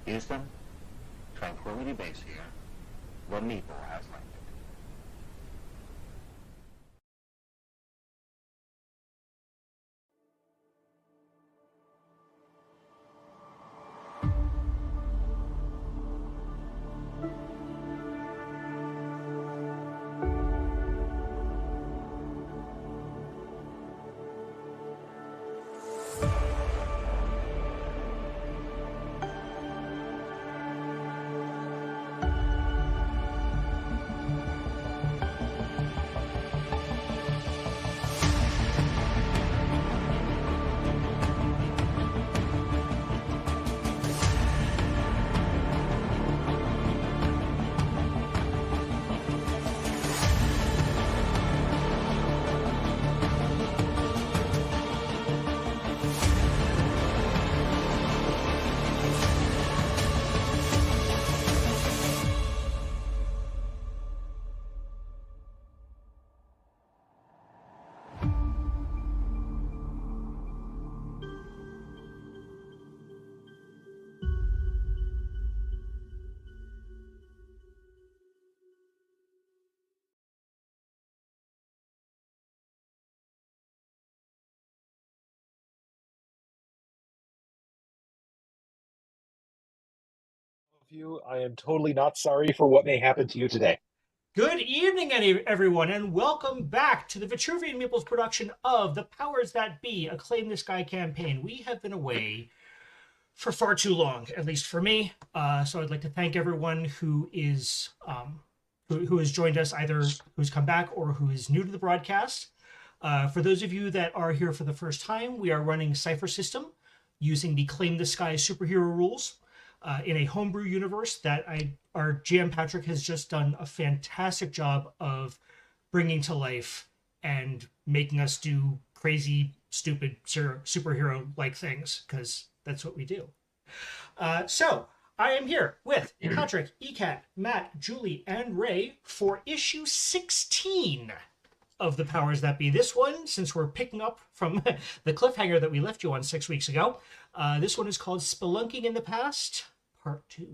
Houston, Tranquility Base here. The Meeple has landed. You, I am totally not sorry for what may happen to you today. Good evening, everyone, and welcome back to the Vitruvian Meeples production of The Powers That Be, a Claim the Sky campaign. We have been away for far too long, at least for me. So I'd like to thank everyone who is who has joined us, either who's come back or who is new to the broadcast. For those of you that are here for the first time, we are running CYPHER system using the Claim the Sky superhero rules. In a homebrew universe that our GM Patrick has just done a fantastic job of bringing to life and making us do crazy, stupid superhero-like things, because that's what we do. So I am here with Patrick, ECAT, Matt, Julie, and Ray for issue 16 of The Powers That Be. This one, since we're picking up from the cliffhanger that we left you on 6 weeks ago, this one is called Spelunking in the Past, Part 2.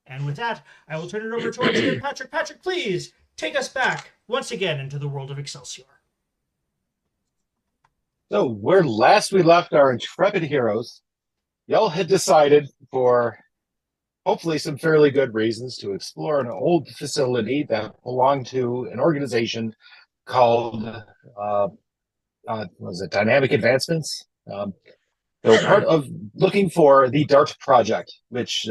And with that, I will turn it over to our GM, Patrick. Patrick, please take us back once again into the world of Excelsior. So, where last we left our intrepid heroes, y'all had decided, for hopefully some fairly good reasons, to explore an old facility that belonged to an organization called, was it Dynamic Advancements? They were part of looking for the DART project, which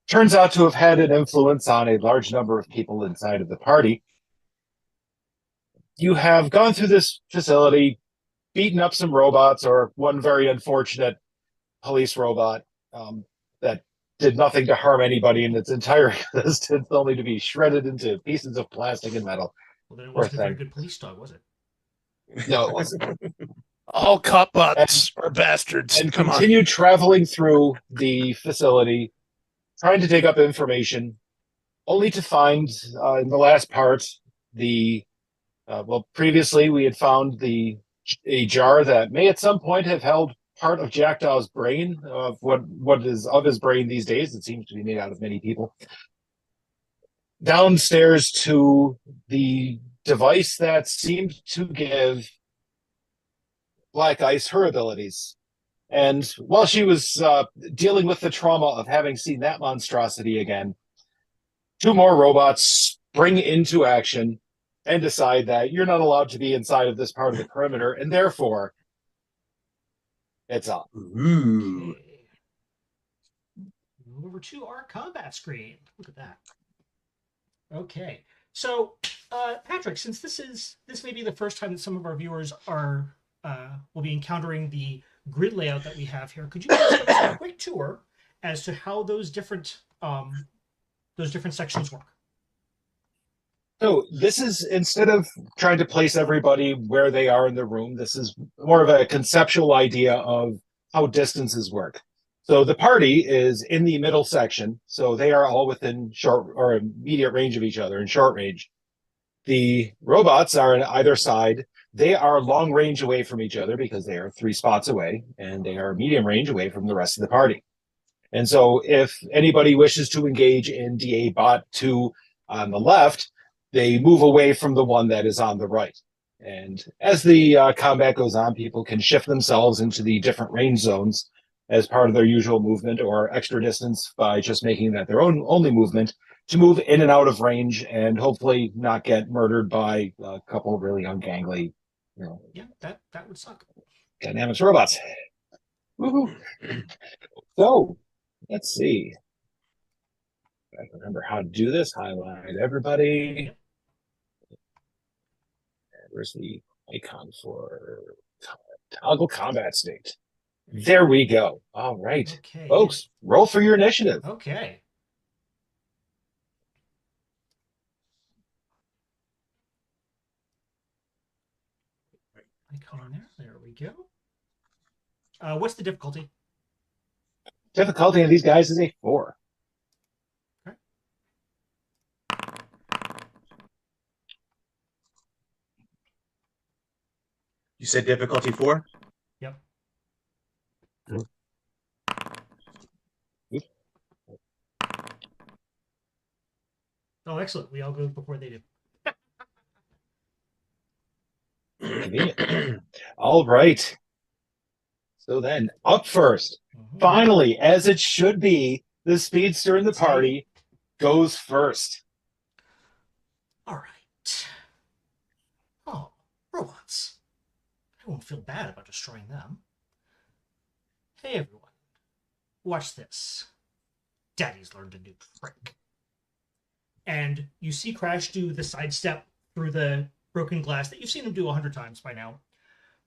turns out to have had an influence on a large number of people inside of the party. You have gone through this facility, beaten up some robots, or one very unfortunate police robot that did nothing to harm anybody in its entire existence, only to be shredded into pieces of plastic and metal. Well, then it wasn't a very good police dog, was it? No, it wasn't. All cop bots are bastards. And continued traveling through the facility, trying to dig up information, only to find in the last part previously we had found a jar that may at some point have held part of Jackdaw's brain, of what is of his brain these days. It seems to be made out of many people. Downstairs to the device that seemed to give Black Ice her abilities. And while she was dealing with the trauma of having seen that monstrosity again, two more robots spring into action and decide that you're not allowed to be inside of this part of the perimeter, and therefore, it's on. Ooh. Move over to our combat screen. Look at that. Okay. So, Patrick, since this may be the first time that some of our viewers will be encountering the grid layout that we have here, could you give us a quick tour as to how those different sections work? So this is, instead of trying to place everybody where they are in the room, this is more of a conceptual idea of how distances work. So the party is in the middle section, so they are all within short or immediate range of each other, in short range. The robots are on either side. They are long range away from each other because they are 3 spots away, and they are medium range away from the rest of the party. And so if anybody wishes to engage in DA bot 2 on the left, they move away from the one that is on the right. And as the combat goes on, people can shift themselves into the different range zones as part of their usual movement or extra distance by just making that their own only movement to move in and out of range and hopefully not get murdered by a couple of really ungangly, Yeah, that would suck. dynamics robots. Woohoo. So let's see. I can remember how to do this. Highlight everybody. Where's the icon for toggle combat state? There we go. All right. Okay. Folks, roll for your initiative. Okay. Icon there. There we go. What's the difficulty? Difficulty of these guys is a 4. Okay. You said difficulty 4? Yep. Oh, excellent. We all go before they do. Convenient. All right. So then, up first, Mhm. finally, as it should be, the speedster in the party goes first. All right. Oh, robots. I won't feel bad about destroying them. Hey, everyone. Watch this. Daddy's learned a new trick. And you see Crash do the sidestep through the broken glass that you've seen him do 100 times by now.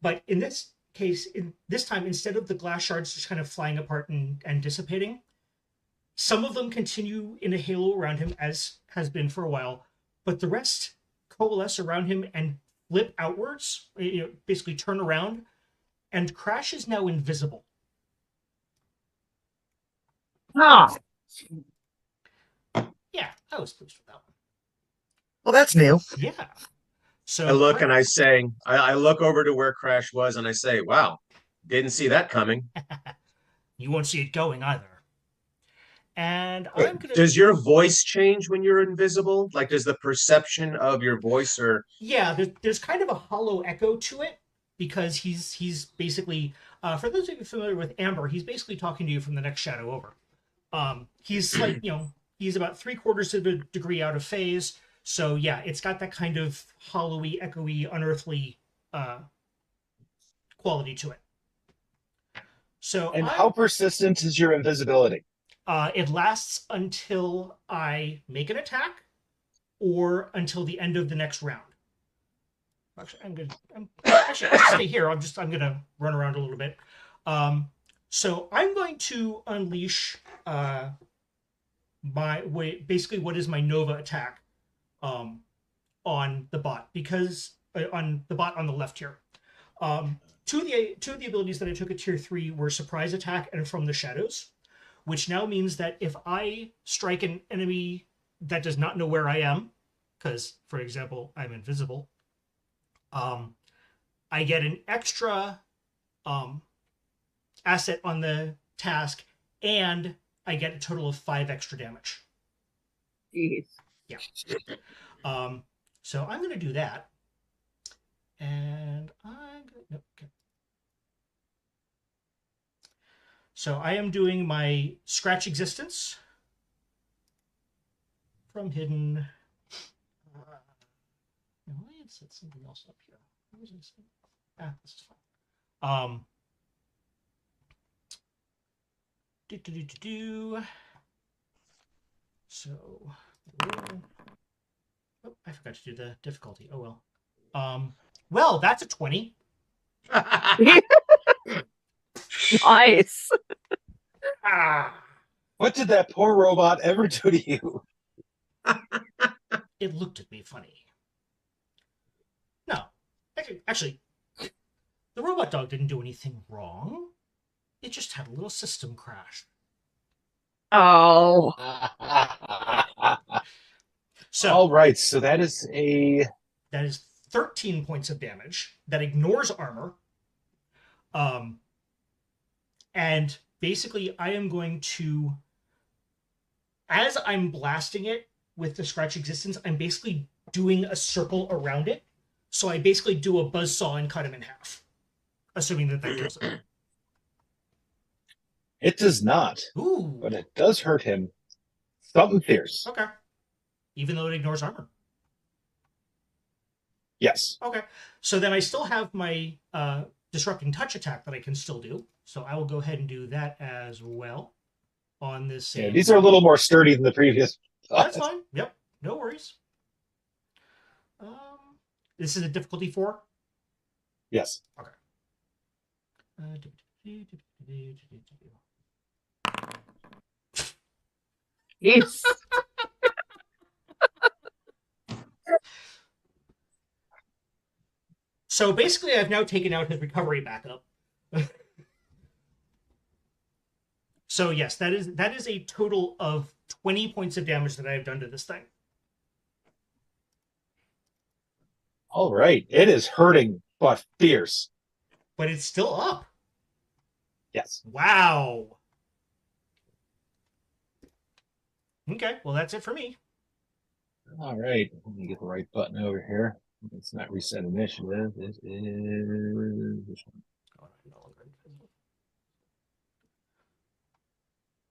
But in this case, this time, instead of the glass shards just kind of flying apart and dissipating, some of them continue in a halo around him, as has been for a while, but the rest coalesce around him and flip outwards, basically turn around, and Crash is now invisible. Ah, Yeah, I was pleased with that one. well, that's new. Yeah. So I look and I say, I look over to where Crash was and I say, wow, didn't see that coming. you won't see it going either. And I'm gonna. Does your voice change when you're invisible? Like, does the perception of your voice or Yeah, there's kind of a hollow echo to it because he's basically for those of you familiar with Amber, he's basically talking to you from the next shadow over. He's like he's about 3/4 of a degree out of phase. So yeah, it's got that kind of hollowy, echoey, unearthly quality to it. So And how persistent is your invisibility? it lasts until I make an attack or until the end of the next round. Actually, I'll stay here. I'm gonna run around a little bit. So I'm going to unleash basically what is my Nova attack on the bot, because on the bot on the left here. Two of the abilities that I took at tier 3 were surprise attack and from the shadows, which now means that if I strike an enemy that does not know where I am, because for example I'm invisible, I get an extra asset on the task, and I get a total of 5 extra damage. Jeez. Yeah. So I'm going to do that. And okay. So I am doing my Scratch Existence from Hidden. No, I had set something else up here. What was I saying? This is fine. So, oh, I forgot to do the difficulty. Oh well. Well, that's a 20. Nice. What did that poor robot ever do to you? It looked at me funny. No, actually, the robot dog didn't do anything wrong. It just had a little system crash. Oh. So All right, so that is 13 points of damage that ignores armor. And basically I am going to, as I'm blasting it with the Scratch Existence, I'm basically doing a circle around it. So I basically do a buzzsaw and cut him in half, assuming that kills him. It does not, Ooh. but it does hurt him. Something fierce. Okay. Even though it ignores armor. Yes. Okay. So then I still have my disrupting touch attack that I can still do. So I will go ahead and do that as well on this same. Yeah, these are a little more sturdy than the previous. That's fine. Yep. No worries. This is a difficulty 4? Yes. Okay. Yes. So basically, I've now taken out his recovery backup. So yes, that is a total of 20 points of damage that I have done to this thing. All right. It is hurting, but fierce. But it's still up. Yes. Wow. Okay, well that's it for me. All right. Let me get the right button over here. It's not reset initiative. It is this one.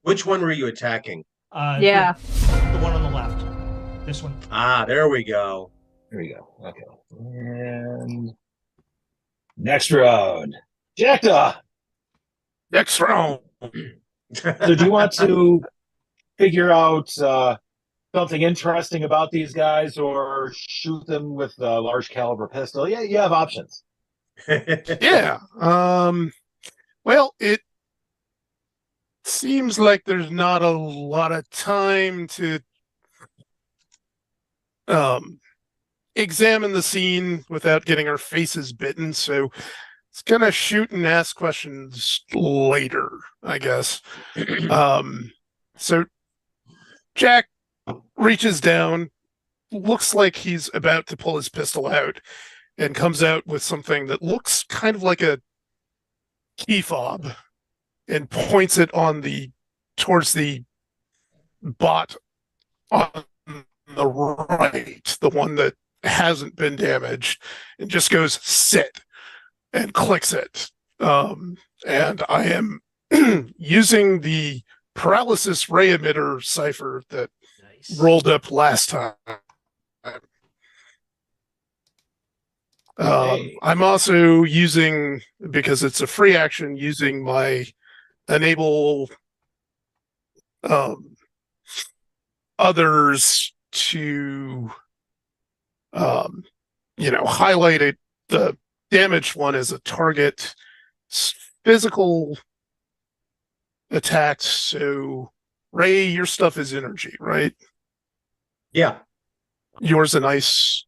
Which one were you attacking? Yeah. The one on the left. This one. Ah, there we go. There we go. Okay. And next round. Jacta! Next round. So do you want to figure out something interesting about these guys or shoot them with a large caliber pistol? Yeah, you have options. Yeah. Well, it seems like there's not a lot of time to examine the scene without getting our faces bitten, so it's gonna shoot and ask questions later, I guess. So Jack reaches down, looks like he's about to pull his pistol out, and comes out with something that looks kind of like a key fob, and points it towards the bot on the right, the one that hasn't been damaged, and just goes sit and clicks it. And I am using the paralysis ray emitter cipher that Nice. rolled up last time. Okay. I'm also using, because it's a free action, using my enable others to highlight it, the damaged one as a target physical attack. So Ray, your stuff is energy, right? Yeah. Yours and Ice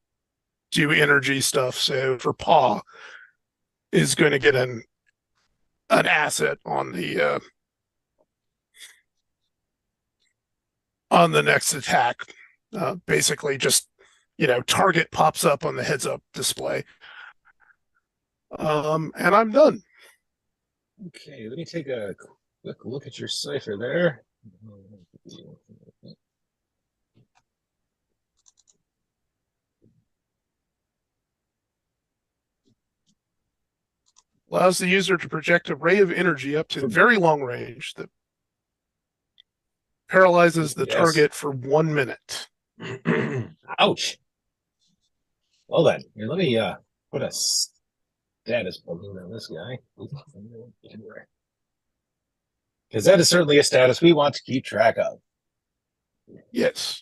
do energy stuff. So for Paw is going to get an asset on the next attack. Basically just, target pops up on the heads up display. And I'm done. Okay, let me take a quick look at your cipher there. Allows the user to project a ray of energy up to very long range that paralyzes the target for 1 minute. Ouch. Well then, here, let me put a status balloon on this guy. Because that is certainly a status we want to keep track of. Yes.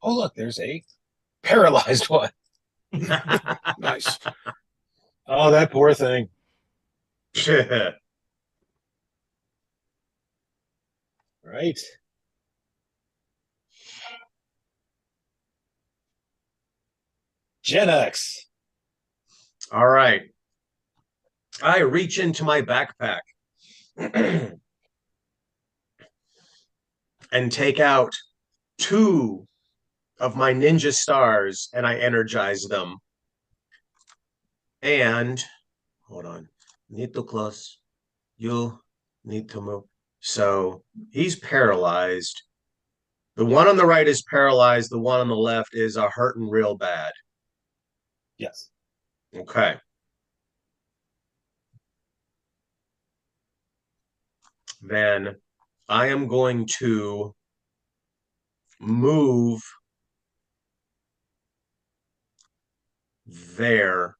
Oh, look, there's a paralyzed one. Nice. Oh, that poor thing. Right. Gen X. All right. I reach into my backpack and take out 2 of my ninja stars, and I energize them. And hold on, need to close. You need to move. So he's paralyzed. The one on the right is paralyzed. The one on the left is hurting real bad. Yes. Okay. Then I am going to move there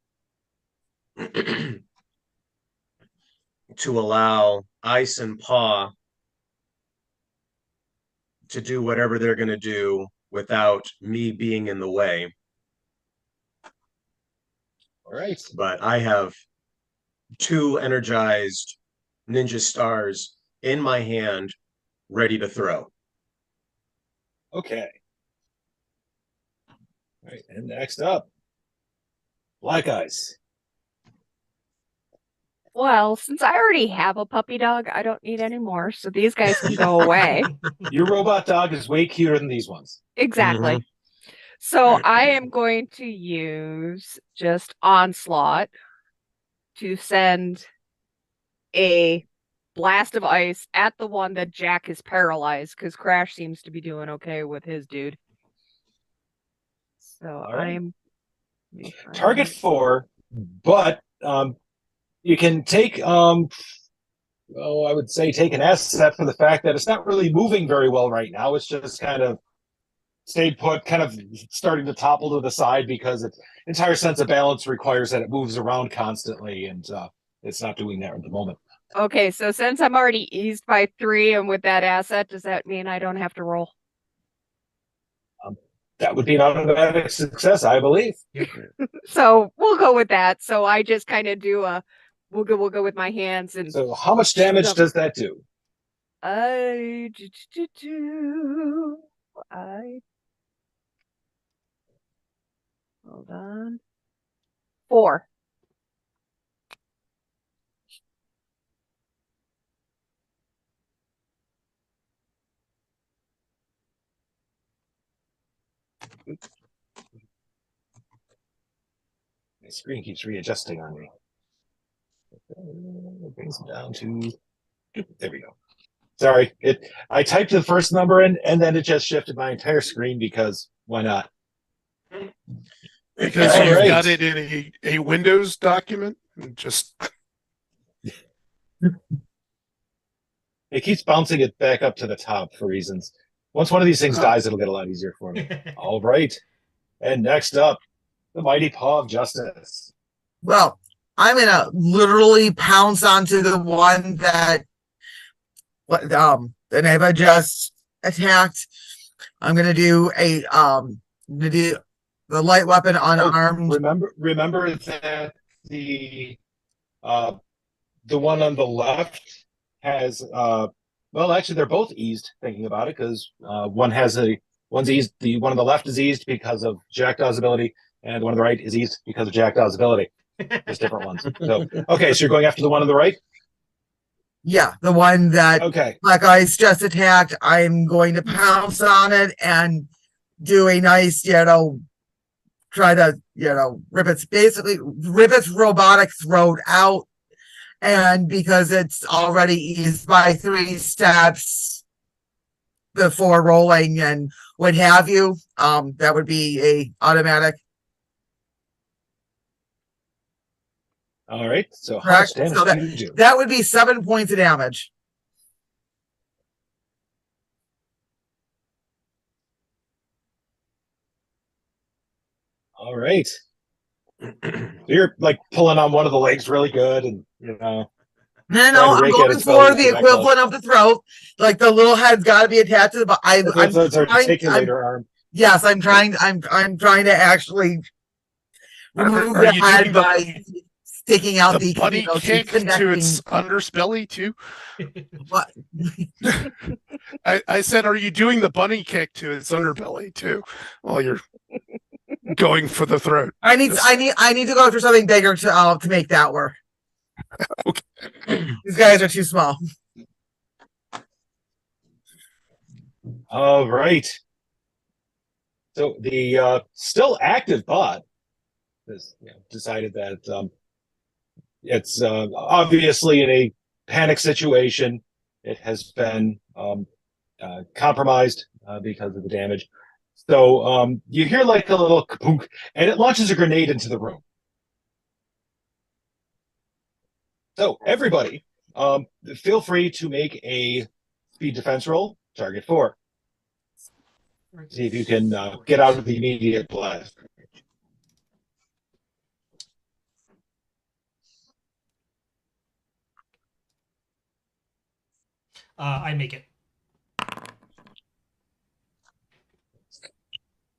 to allow Ice and Paw to do whatever they're going to do without me being in the way. All right. But I have 2 energized ninja stars in my hand, ready to throw. Okay. All right. And next up, Black Ice. Well, since I already have a puppy dog, I don't need any more. So these guys can go away. Your robot dog is way cuter than these ones. Exactly. Mhm. So I am going to use just Onslaught to send a blast of ice at the one that Jack is paralyzed, because Crash seems to be doing okay with his dude. So right. I'm Target 4, but you can take I would say take an asset for the fact that it's not really moving very well right now. It's just kind of stayed put, kind of starting to topple to the side because its entire sense of balance requires that it moves around constantly, and it's not doing that at the moment. Okay, so since I'm already eased by 3 and with that asset, does that mean I don't have to roll? That would be an automatic success, I believe. So we'll go with that. So I just kind of do we'll go with my hands and So how much damage does that do? I hold on. 4. My screen keeps readjusting on me. It brings it down to there we go. Sorry, I typed the first number in and then it just shifted my entire screen because why not? Because All you've right. got it in a Windows document. Just It keeps bouncing it back up to the top for reasons. Once one of these things dies, it'll get a lot easier for me. All right. And next up, the mighty paw of justice. Well, I'm gonna literally pounce onto the one that Neva just attacked. I'm gonna do the light weapon unarmed. Remember that the one on the left has well, actually they're both eased thinking about it, because one's eased, the one on the left is eased because of Jackdaw's ability, and the one on the right is eased because of Jackdaw's ability. There's different ones. So okay, so you're going after the one on the right? Yeah, the one that Okay. Black Ice just attacked. I'm going to pounce on it and do a nice, try to, rip its robotic throat out. And because it's already eased by 3 steps before rolling and what have you, that would be a automatic. All right. So how Correct. much damage So do you do? that would be 7 points of damage. All right. You're like pulling on one of the legs really good, and No, Trying to I'm rake at going its belly for with the your back equivalent of the throat. Like the little head's got to be attached to the body. I'm it's our trying. articulator arm. Yes, I'm trying. I'm trying to actually remove are the you head doing by sticking out the buddy kick to connecting. its underbelly too? What? I said, are you doing the bunny kick to its underbelly too, while you're going for the throat? I need to go through something bigger to make that work. Okay. These guys are too small. All right. So the still active bot has decided that it's obviously in a panic situation. It has been compromised because of the damage. So you hear like a little kapook, and it launches a grenade into the room. So everybody, feel free to make a speed defense roll. Target 4. See if you can get out of the immediate blast. I make it.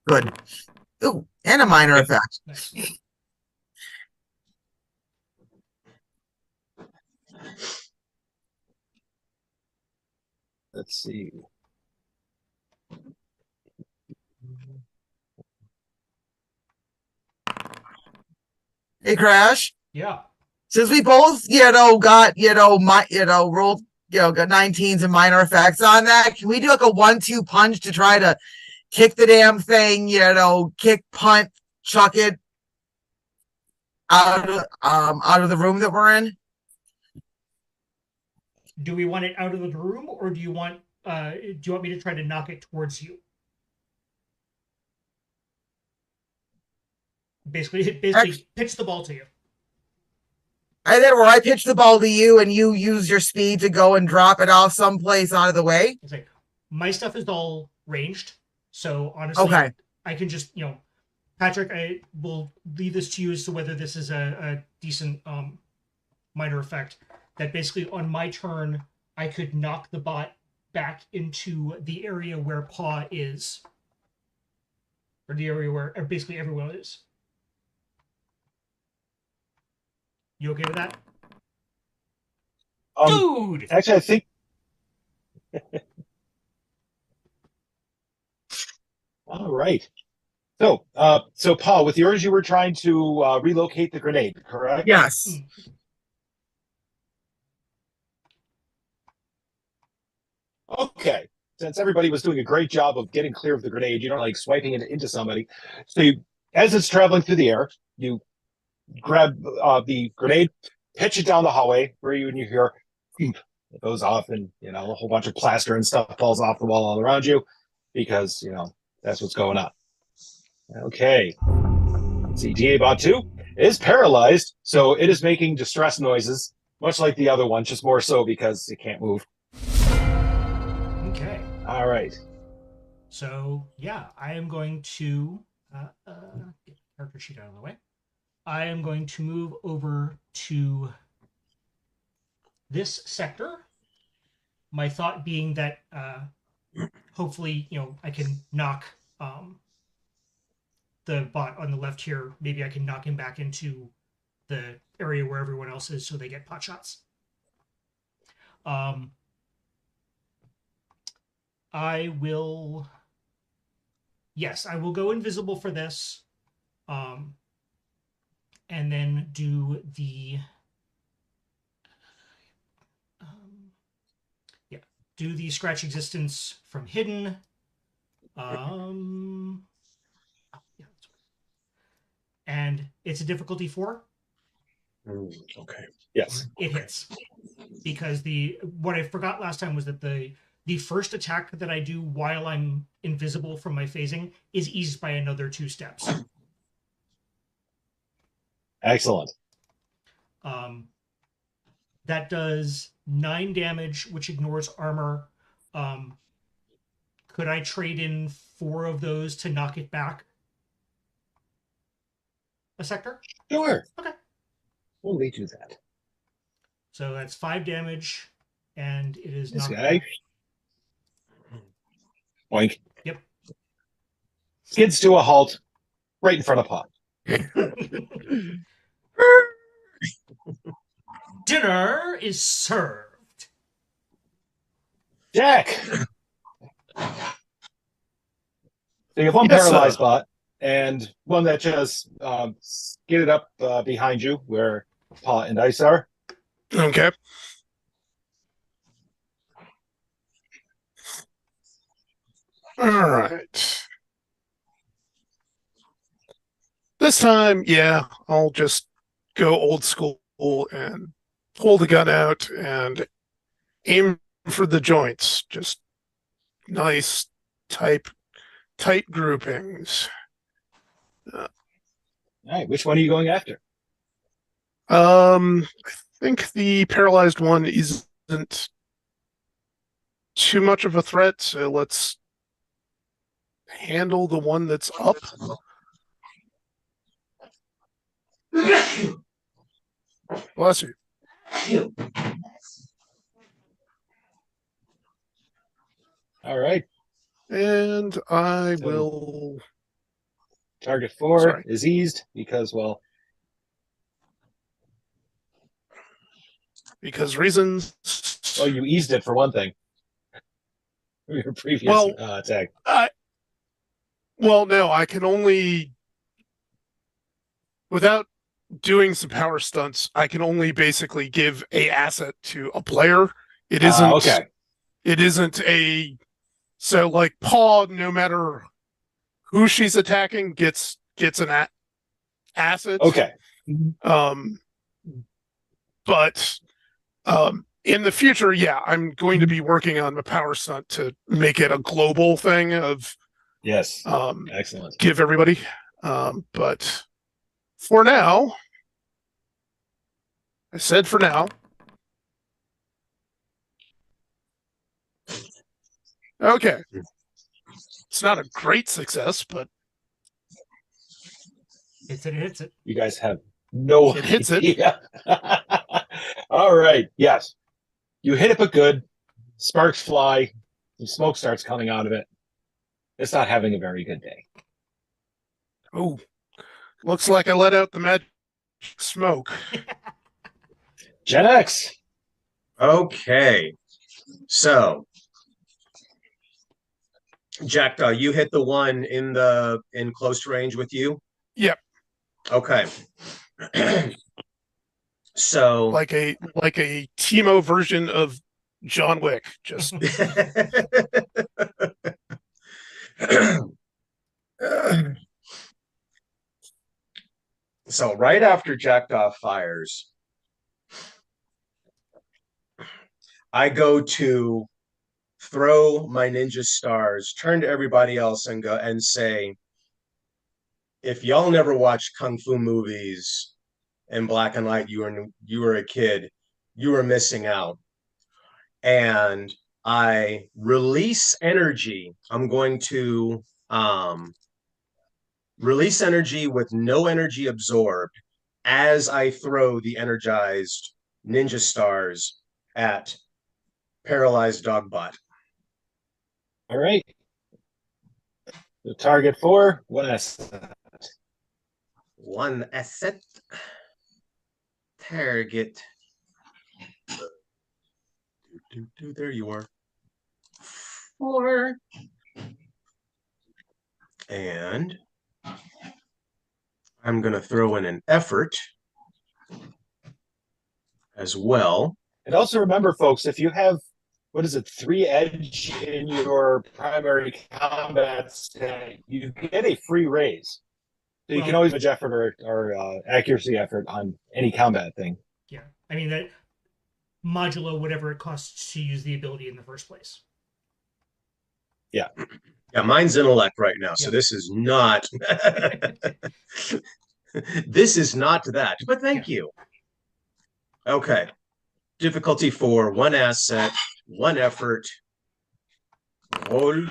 Good. Ooh, and a minor effect. Nice. Let's see. Hey, Crash. Yeah. Since we both, got, rolled, got 19s and minor effects on that, can we do like a 1-2 punch to try to kick the damn thing, kick, punt, chuck it out of the room that we're in? Do we want it out of the room, or do you want me to try to knock it towards you? Basically pitch the ball to you. And then where I pitch the ball to you and you use your speed to go and drop it off someplace out of the way. It's like my stuff is all ranged, so honestly, Okay. I can just Patrick, I will leave this to you as to whether this is a decent minor effect. That basically on my turn, I could knock the bot back into the area where Paw is, or the area where basically everyone is. You okay with that? Dude! Actually, I think. All right. So, Paul, with yours, you were trying to relocate the grenade, correct? Yes. Okay. Since everybody was doing a great job of getting clear of the grenade, you don't like swiping it into somebody. So, as it's traveling through the air, you grab the grenade, pitch it down the hallway where you hear it goes off, and a whole bunch of plaster and stuff falls off the wall all around you because that's what's going on. Okay. Let's see, DA Bot 2 is paralyzed, so it is making distress noises, much like the other one, just more so because it can't move. Okay. All right. So, yeah, I am going to get the character sheet out of the way. I am going to move over to this sector. My thought being that hopefully, I can knock the bot on the left here. Maybe I can knock him back into the area where everyone else is so they get pot shots. I will go invisible for this. And then do the do the scratch existence from hidden. And it's a difficulty 4. Okay. Yes. It hits. Because what I forgot last time was that the first attack that I do while I'm invisible from my phasing is eased by another 2 steps. Excellent. That does 9 damage, which ignores armor. Could I trade in 4 of those to knock it back a sector? Sure. Okay. We'll lead you that. So that's 5 damage, and it is This knocked guy. back. Oink. Yep. Skids to a halt right in front of Pop. Dinner is served. Jack! So you have one Yes, paralyzed bot and one that just skidded up behind you where Paw and Ice are. Okay. All right. This time, yeah, I'll just go old school and pull the gun out and aim for the joints. Just nice, tight groupings. All right, which one are you going after? I think the paralyzed one isn't too much of a threat, so let's handle the one that's up. Bless you. All right. And I So- will. Target 4 Sorry. is eased because, well, Because reasons. you eased it for one thing. Your previous Well, attack. Well, no, I can only. Without doing some power stunts, I can only basically give a asset to a player. It isn't. Okay. It isn't a. So, like, Paw, no matter who she's attacking, gets an asset. Okay. But in the future, yeah, I'm going to be working on the power stunt to make it a global thing of Yes. Excellent. give everybody. But for now, I said for now. Okay. It's not a great success, but It hits it. You guys have no It hits it. idea. All right. Yes. You hit it, but good. Sparks fly. Some smoke starts coming out of it. It's not having a very good day. oh, looks like I let out the magic smoke. Gen X. Okay. So, Jackdaw, you hit the one in close range with you? Yep. Okay. So Like a Timo version of John Wick. Just so right after Jackdaw fires, I go to throw my ninja stars, turn to everybody else and go and say, if y'all never watched kung fu movies in black and white, you were a kid, you were missing out. And I release energy. I'm going to release energy with no energy absorbed as I throw the energized ninja stars at paralyzed Dogbot. All right. The target 4, 1 asset. 1 asset. Target. There you are. 4. And I'm going to throw in an effort as well. And also remember, folks, if you have, 3 edge in your primary combat stat, you get a free raise. So you can always edge effort or accuracy effort on any combat thing. Yeah. I mean, that modulo whatever it costs to use the ability in the first place. Yeah. Yeah, mine's intellect right now, so this is not this is not that, but thank you. Okay. Difficulty 4, 1 asset, 1 effort. Roll.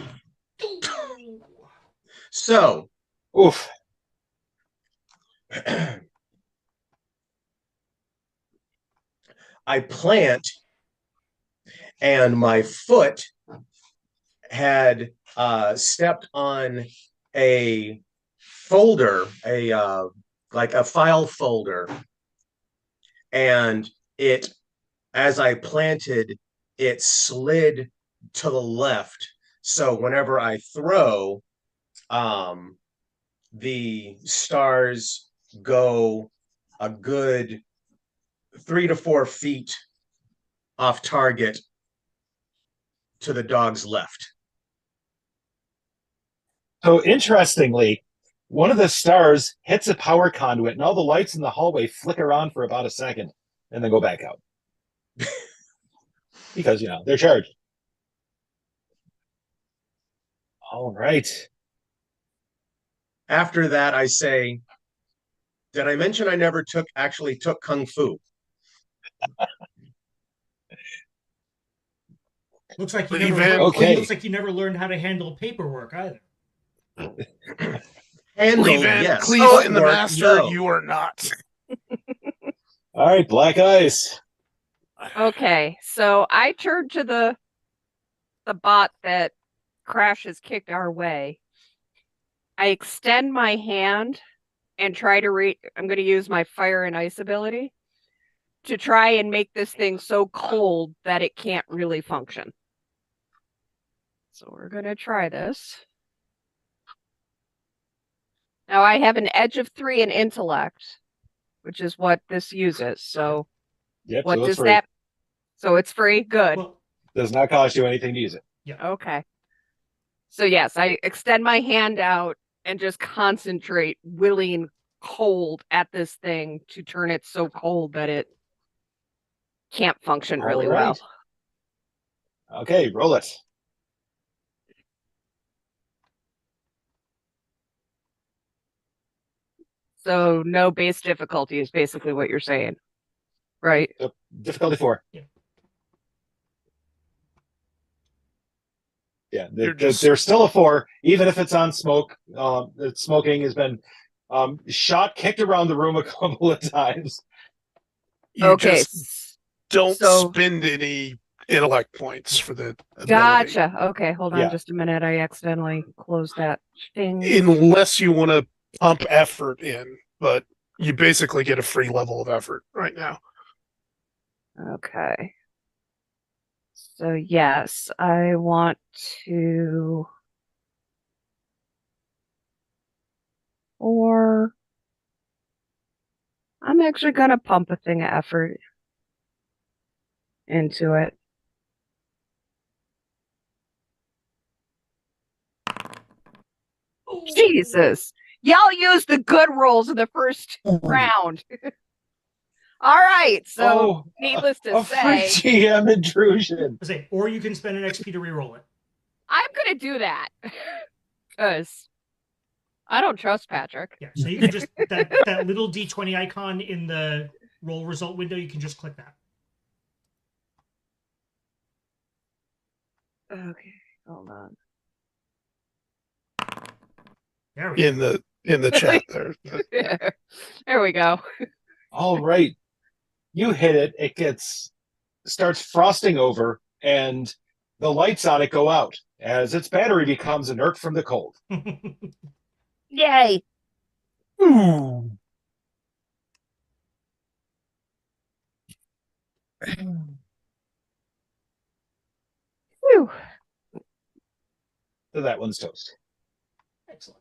So, oof. I plant and my foot had stepped on a folder, like a file folder, and it, as I planted, it slid to the left. So whenever I throw, the stars go a good 3 to 4 feet off target to the dog's left. So interestingly, one of the stars hits a power conduit, and all the lights in the hallway flicker on for about a second, and then go back out. Because, they're charged. All right. After that, I say, did I mention I never actually took Kung Fu? Looks like you Lee never Van learned, Okay. looks like you never learned how to handle paperwork either. Handle, Lee Van yes. Cleef in the Work, Master, no. you are not. All right, Black Ice. Okay, so I turn to the bot that Crash has kicked our way. I extend my hand and try to I'm going to use my fire and ice ability to try and make this thing so cold that it can't really function. So we're going to try this. Now I have an edge of 3 in intellect, which is what this uses. So Yep, what so it's does free. that? So it's free. Good. Well, Does not cost you anything to use it. Okay. So yes, I extend my hand out and just concentrate willing cold at this thing to turn it so cold that it can't function really All right. well. Okay, roll it. So no base difficulty is basically what you're saying, right? Difficulty 4. Yeah. Yeah, You're there's still a 4, even if it's on smoke. Smoking has been shot, kicked around the room a couple of times. You Okay. just don't So spend any intellect points for the ability. gotcha. Okay, hold on Yeah. just a minute. I accidentally closed that thing. Unless you want to pump effort in, but you basically get a free level of effort right now. Okay. So yes, I want to or I'm actually gonna pump a thing of effort into it. Jesus. Y'all used the good rolls in the first round. All right. So needless to a free say, GM intrusion. or you can spend an XP to reroll it. I'm gonna do that. Because I don't trust Patrick. Yeah, so you can just that little D20 icon in the roll result window, you can just click that. Okay, hold on. There we go. In the chat there. There we go. All right. You hit it. It starts frosting over, and the lights on it go out as its battery becomes inert from the cold. Yay. Ooh. Whew. So that one's toast. Excellent.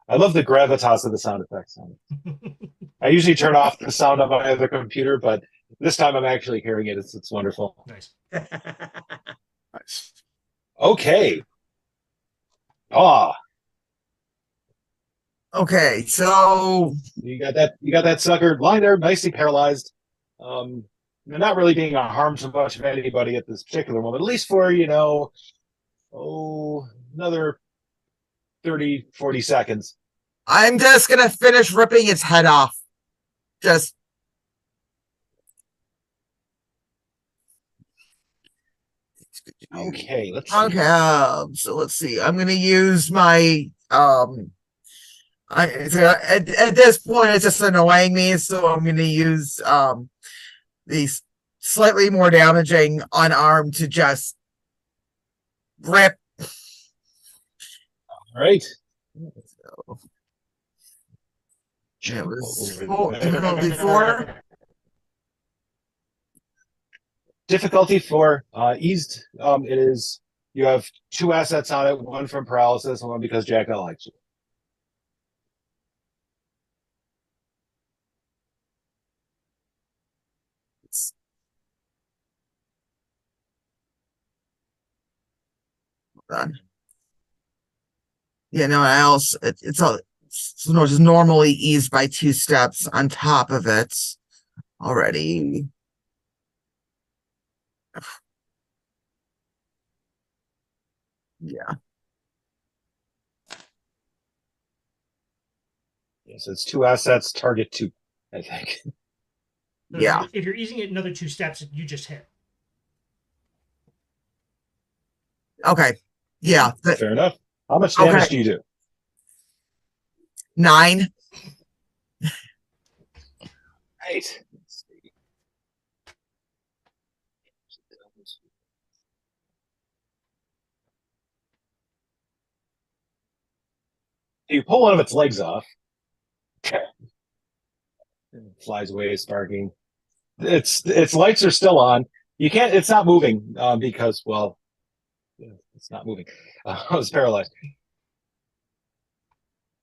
I love the gravitas of the sound effects on it. I usually turn off the sound on my other computer, but this time I'm actually hearing it. It's wonderful. Nice. Nice. Okay. Okay, so You got that sucker lying there, nicely paralyzed. Not really being a harm to much of anybody at this particular moment, at least for, another 30, 40 seconds. I'm just gonna finish ripping its head off. Just Okay, let's see. okay. So let's see. I'm gonna use my at this point it's just annoying me, so I'm gonna use these slightly more damaging unarmed to just rip. All right. It was Over there. difficulty 4. Difficulty 4, eased. It is. You have 2 assets on it, one from paralysis and one because Jack likes you. Done. Yeah, no, I also it's all is normally eased by 2 steps on top of it already. Yeah. Yes, it's 2 assets, target 2, I think. So Yeah. if you're easing it another 2 steps, you just hit. Okay. Yeah. Fair enough. How much damage Okay. do you do? 9. Right. Let's see. You pull one of its legs off. It flies away, sparking. Its lights are still on. You can't. It's not moving because, well, it's not moving. It's paralyzed.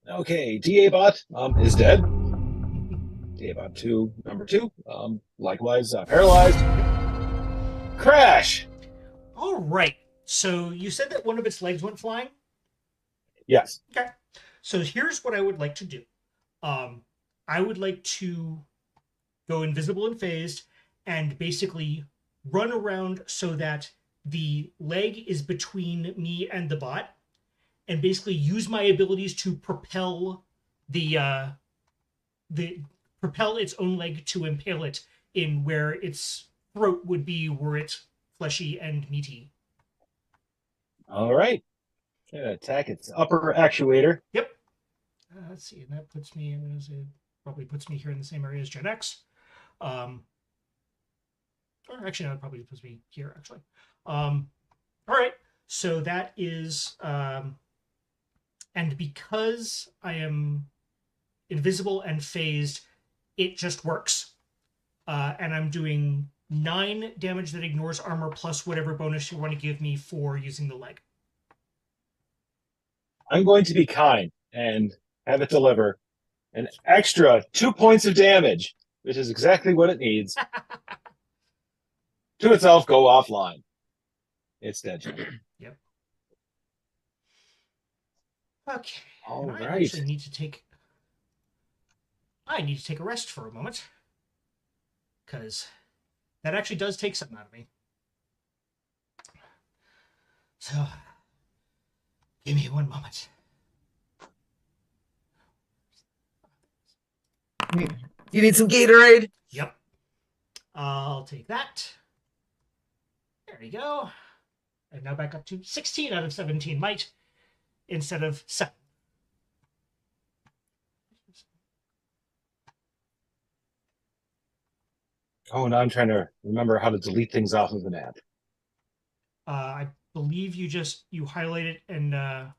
Okay, DA bot is dead. DA bot number 2, likewise paralyzed. Crash. All right. So you said that one of its legs went flying? Yes. Okay. So here's what I would like to do. I would like to go invisible and phased and basically run around so that the leg is between me and the bot, and basically use my abilities to propel propel its own leg to impale it in where its throat would be, were it fleshy and meaty. All right. Attack its upper actuator. Yep. Let's see, and that puts me probably puts me here in the same area as Gen X. Or actually, no, it probably puts me here, actually. All right, so that is, and because I am invisible and phased, it just works. And I'm doing 9 damage that ignores armor plus whatever bonus you want to give me for using the leg. I'm going to be kind and have it deliver an extra 2 points of damage, which is exactly what it needs. To itself, go offline. It's dead. Yep. Okay. All and I right. actually need to take. I need to take a rest for a moment, because that actually does take something out of me. So, give me 1 moment. You need some Gatorade? Yep. I'll take that. There you go. I'm now back up to 16 out of 17 might instead of 7. Oh, now I'm trying to remember how to delete things off of an app. I believe you highlight it and I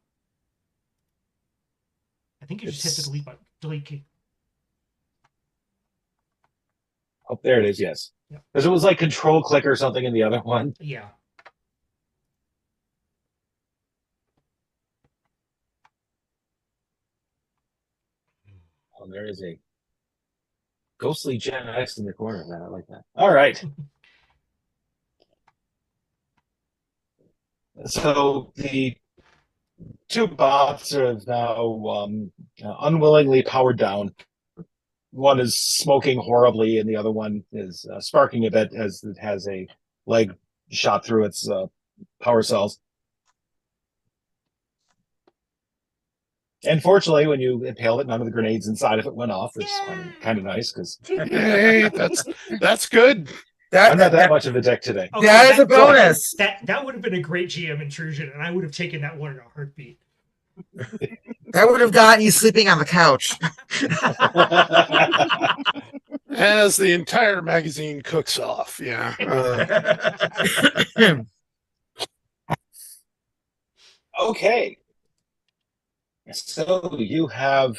think you just hit the delete button, delete key. Oh, there it is, yes. Yeah. Because it was like control click or something in the other one. Yeah. Oh, there is a ghostly Gen X in the corner of that. I like that. All right. So the 2 bots are now unwillingly powered down. One is smoking horribly, and the other one is sparking a bit as it has a leg shot through its power cells. And fortunately, when you impaled it, none of the grenades inside of it went off. It's kind of nice because Hey, that's good. I'm not that much of a dick today. Okay, That is a bonus. That would have been a great GM intrusion, and I would have taken that one in a heartbeat. That would have gotten you sleeping on the couch. As the entire magazine cooks off. Yeah. Okay. So you have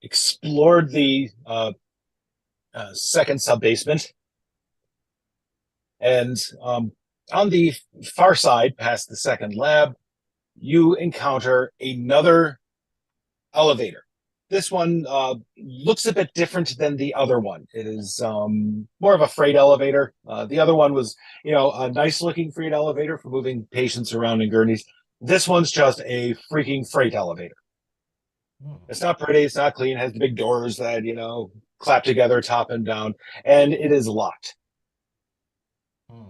explored the second sub-basement. And on the far side, past the second lab, you encounter another elevator. This one looks a bit different than the other one. It is more of a freight elevator. The other one was, a nice-looking freight elevator for moving patients around in gurneys. This one's just a freaking freight elevator. Hmm. It's not pretty. It's not clean. It has big doors that, clap together top and down. And it is locked. Hmm.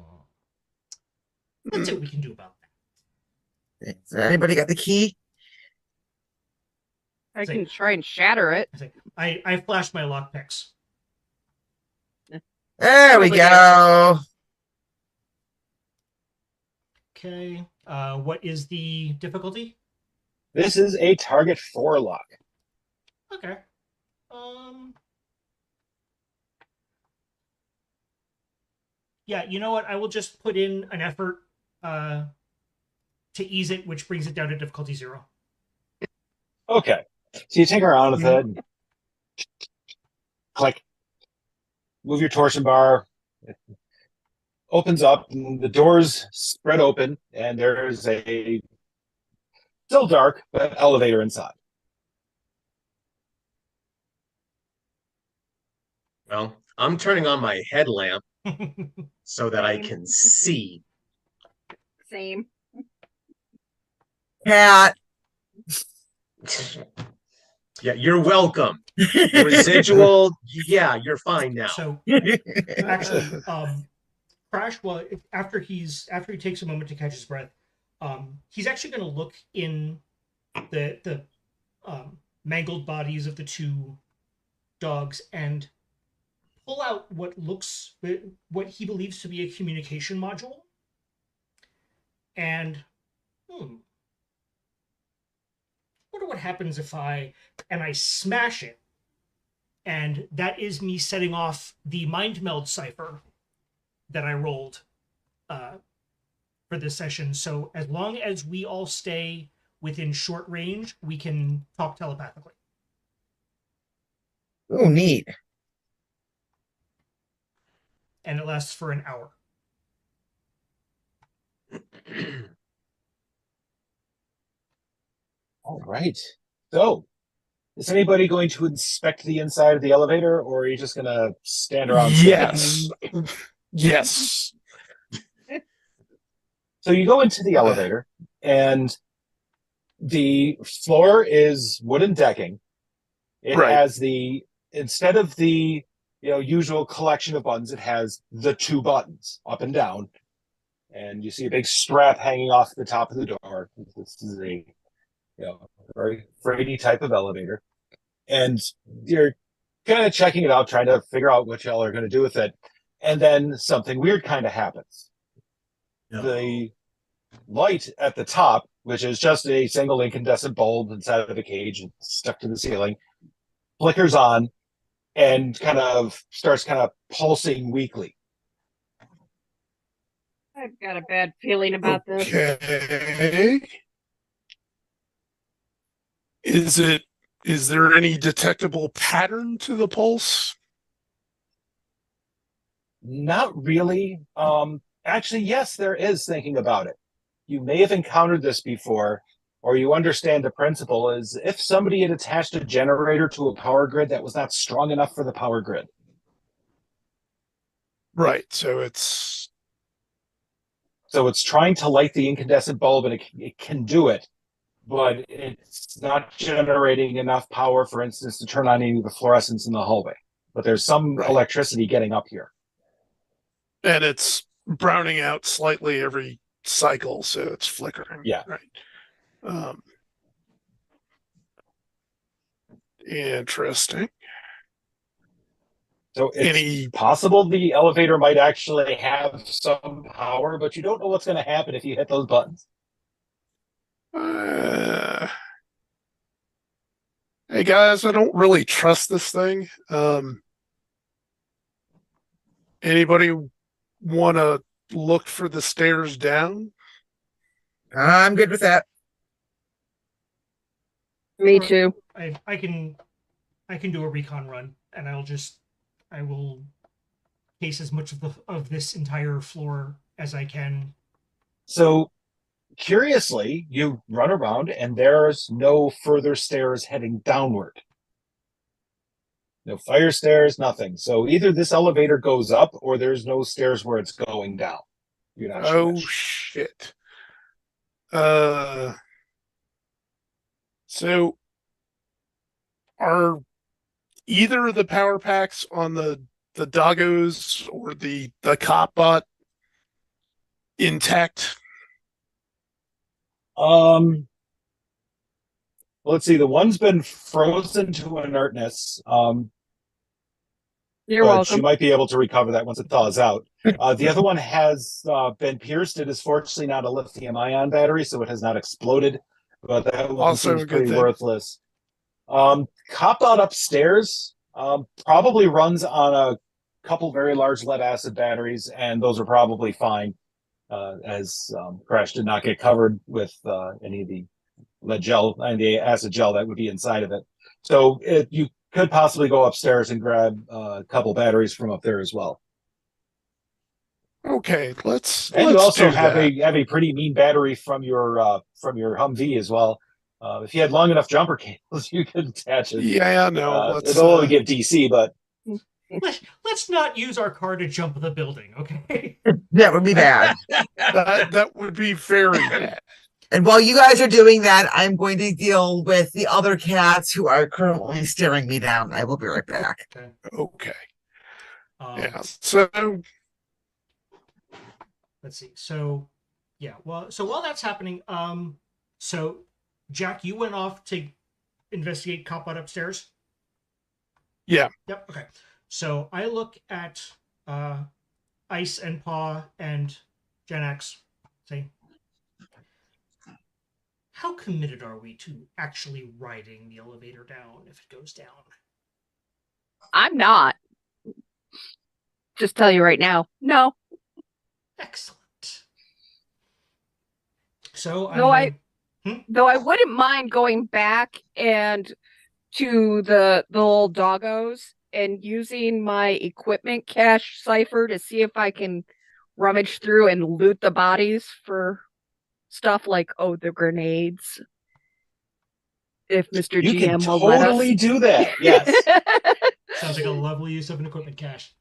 Let's see what we can do about that. Has anybody got the key? I Say- can try and shatter it. I flashed my lockpicks. There we Probably go. Okay. What is the difficulty? This is a target 4 lock. Okay. Yeah, you know what? I will just put in an effort to ease it, which brings it down to difficulty 0. Okay. So you take her around with it. And click. Move your torsion bar. It opens up, and the doors spread open, and there's a still dark, but elevator inside. Well, I'm turning on my headlamp so that I Same. can see. Same. Cat. Yeah, you're welcome. Residual, yeah, you're fine now. So actually, Crash, well, after he takes a moment to catch his breath, he's actually going to look in the mangled bodies of the 2 dogs and pull out what he believes to be a communication module. And wonder what happens if I smash it, and that is me setting off the mind meld cipher that I rolled for this session. So as long as we all stay within short range, we can talk telepathically. Oh, neat. And it lasts for an hour. All right. So, is anybody going to inspect the inside of the elevator, or are you just going to stand around? Yes. Yes. So you go into the elevator, and the floor is wooden decking. It Right. has instead of the usual collection of buttons, it has the 2 buttons up and down, and you see a big strap hanging off the top of the door. This is a very freighty type of elevator, and you're kind of checking it out, trying to figure out what y'all are going to do with it, and then something weird kind of happens. No. The light at the top, which is just a single incandescent bulb inside of a cage and stuck to the ceiling, flickers on and starts pulsing weakly. I've got a bad feeling about this. Okay. Is there any detectable pattern to the pulse? Not really. Actually, yes, there is, thinking about it. You may have encountered this before, or you understand the principle is if somebody had attached a generator to a power grid that was not strong enough for the power grid. Right. So it's trying to light the incandescent bulb, and it can do it, but it's not generating enough power, for instance, to turn on any of the fluorescents in the hallway. But there's some Right. electricity getting up here. and it's browning out slightly every cycle, so it's flickering. Yeah. Right. Interesting. So it's Any possible the elevator might actually have some power, but you don't know what's going to happen if you hit those buttons. Hey guys, I don't really trust this thing. Anybody want to look for the stairs down? I'm good with that. Me too. I can do a recon run, and I will case as much of this entire floor as I can. So curiously, you run around and there's no further stairs heading downward. No fire stairs, nothing. So either this elevator goes up or there's no stairs where it's going down. You're not sure Oh which. shit. So Are either of the power packs on the doggos or the cop bot intact? Let's see. The one's been frozen to inertness. You're But she welcome. might be able to recover that once it thaws out. The other one has been pierced. It is fortunately not a lithium-ion battery, so it has not exploded. But that one Also seems a good pretty thing. worthless. Cop out upstairs probably runs on a couple very large lead-acid batteries, and those are probably fine, as Crash did not get covered with any of the lead gel and the acid gel that would be inside of it. So you could possibly go upstairs and grab a couple batteries from up there as well. Okay, let's And you also do have that. a pretty mean battery from your Humvee as well. If you had long enough jumper cables, you could attach it. Yeah, no, It'll only give DC, but Let's not use our car to jump the building, okay? That would be bad. that would be very bad. And while you guys are doing that, I'm going to deal with the other cats who are currently staring me down. I will be right back. Okay. Um, Yeah. So Let's see. So, yeah. Well, so while that's happening, so Jack, you went off to investigate Copbot upstairs. yeah. Yep. Okay. So I look at Ice and Paw and Gen X, say, how committed are we to actually riding the elevator down if it goes down? I'm not. Just tell you right now. No. Excellent. So Though I wouldn't mind going back and to the little doggos and using my equipment cache cipher to see if I can rummage through and loot the bodies for stuff like the grenades. If Mr. you can GM will let us. totally do that. Yes. sounds like a lovely use of an equipment cache.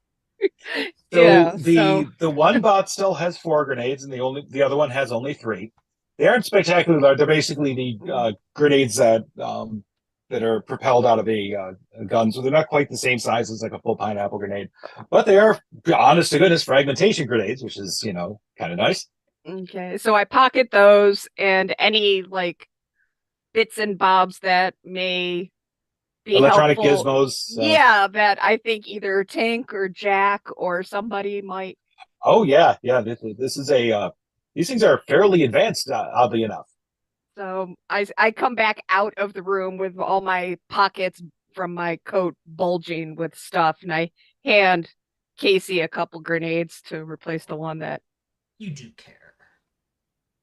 So Yeah, the one bot still has 4 grenades, and the other one has only 3. They aren't spectacularly large. They're basically the grenades that are propelled out of a gun, so they're not quite the same size as like a full pineapple grenade, but they are, honest to goodness, fragmentation grenades, which is kind of nice. Okay, so I pocket those and any like bits and bobs that may be Electronic helpful. gizmos. Yeah, that I think either Tank or Jack or somebody might. Oh yeah. This is these things are fairly advanced, oddly enough. So I come back out of the room with all my pockets from my coat bulging with stuff, and I hand Casey a couple grenades to replace the one that. You do care.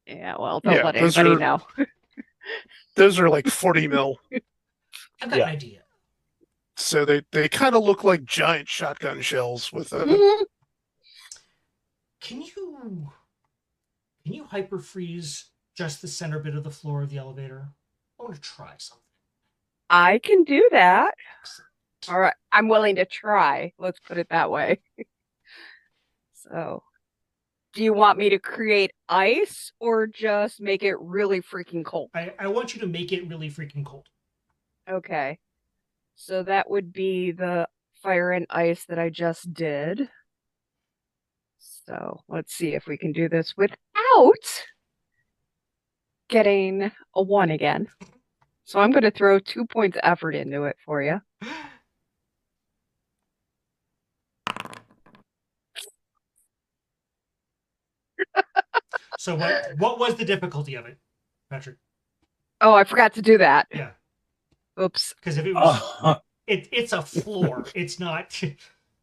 Yeah, well, don't Yeah, let those anybody are- know. Those are like 40 mil. I've got an idea. So they kind of look like giant shotgun shells with a Can you hyper freeze just the center bit of the floor of the elevator? I want to try something. I can do that. All right, I'm willing to try. Let's put it that way. So, do you want me to create ice or just make it really freaking cold? I want you to make it really freaking cold. Okay. So that would be the fire and ice that I just did. So let's see if we can do this without getting a 1 again. So I'm going to throw 2 points of effort into it for you. So what was the difficulty of it, Patrick? Oh, I forgot to do that. Yeah. Oops. Because if it was, it's a floor. It's not.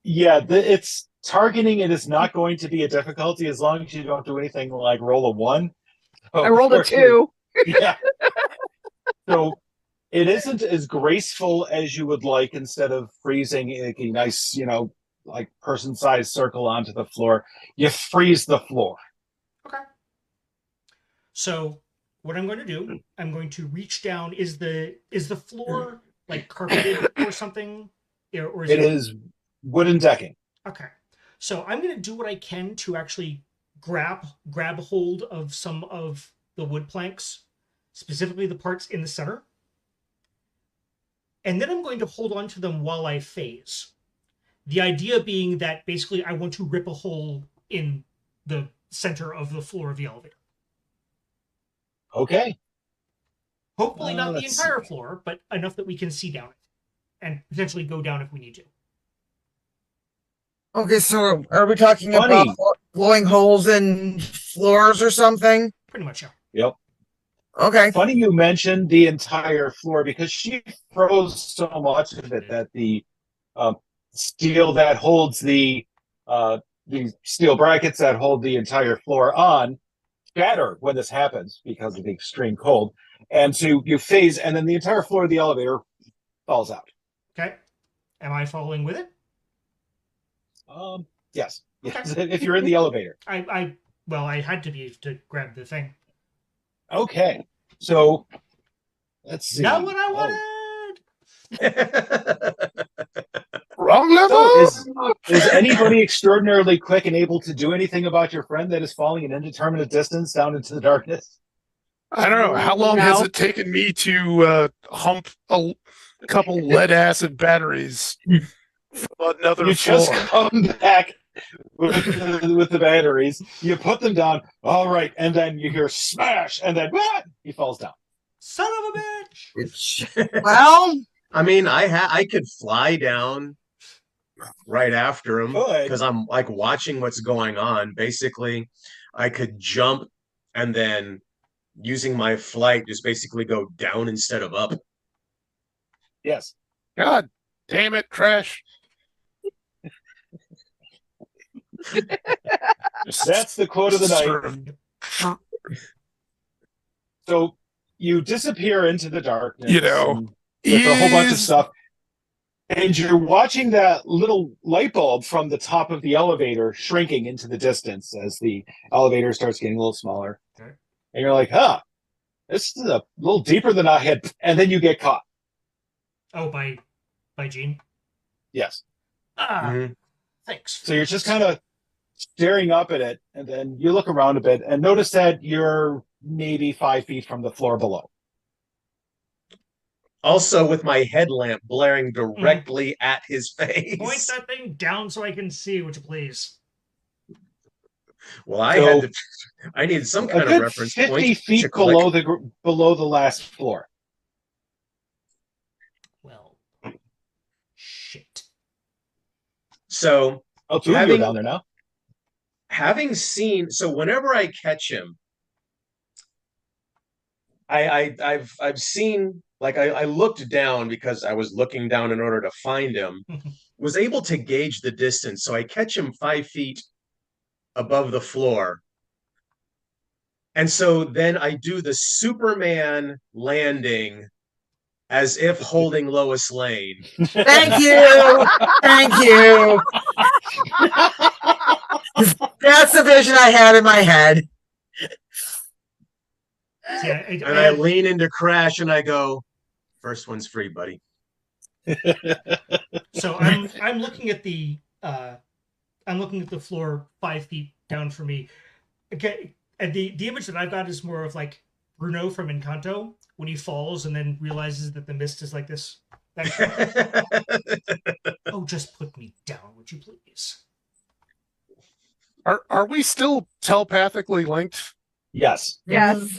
Yeah, it's targeting. It is not going to be a difficulty as long as you don't do anything like roll a 1. I rolled a 2. Yeah. So it isn't as graceful as you would like. Instead of freezing a nice, like person-sized circle onto the floor, you freeze the floor. Okay. So what I'm going to do, I'm going to reach down. Is the floor like carpeted or something? Or It is wooden decking. Okay. So I'm going to do what I can to actually grab hold of some of the wood planks, specifically the parts in the center. and then I'm going to hold on to them while I phase. The idea being that basically I want to rip a hole in the center of the floor of the elevator. Okay. Hopefully not the Let's entire see. floor, but enough that we can see down it and potentially go down if we need to. Okay, so are we talking Funny. about blowing holes in floors or something? Pretty much, yeah. Yep. Okay. Funny you mentioned the entire floor because she froze so much of it that the steel that holds the steel brackets that hold the entire floor on shatter when this happens because of the extreme cold. And so you phase, and then the entire floor of the elevator falls out. Okay. Am I following with it? Yes. Okay. Yes. If you're in the elevator. I had to be to grab the thing. Okay. So let's see. Not what I wanted. Wrong level. So is anybody extraordinarily quick and able to do anything about your friend that is falling an indeterminate distance down into the darkness? I don't know. How long has No. it taken me to hump a couple lead acid batteries from another You floor? just come back with the batteries. You put them down. All right, and then you hear smash, and then he falls down. Son of a bitch. Well, I mean, I could fly down right after him Good. because I'm like watching what's going on. Basically, I could jump and then using my flight just basically go down instead of up. Yes. God damn it, Crash. That's the quote of the night. Sort of- So you disappear into the darkness. You know, and with a whole bunch of is- stuff. And you're watching that little light bulb from the top of the elevator shrinking into the distance as the elevator starts getting a little smaller. Okay. And you're like, this is a little deeper than I had. And then you get caught. Oh, by Gene. Yes. Mhm. Thanks. So you're just kind of staring up at it. And then you look around a bit and notice that you're maybe 5 feet from the floor below. Also, with my headlamp blaring directly at his face. Point that thing down so I can see, would you please? Well, I needed some A kind of good reference 50 point. feet below the last floor. Well, shit. So Oh, two of you are Having- down there now. having seen, so whenever I catch him, I've seen, like I looked down because I was looking down in order to find him, was able to gauge the distance. So I catch him 5 feet above the floor. And so then I do the Superman landing as if holding Lois Lane. thank you. Thank you. That's the vision I had in my head. See, And I lean into Crash and I go, first one's free, buddy. So I'm looking at the floor 5 feet down from me. Okay, and the image that I've got is more of like Bruno from Encanto when he falls and then realizes that the mist is like this. Oh, just put me down, would you please? Are we still telepathically linked? Yes. Yes.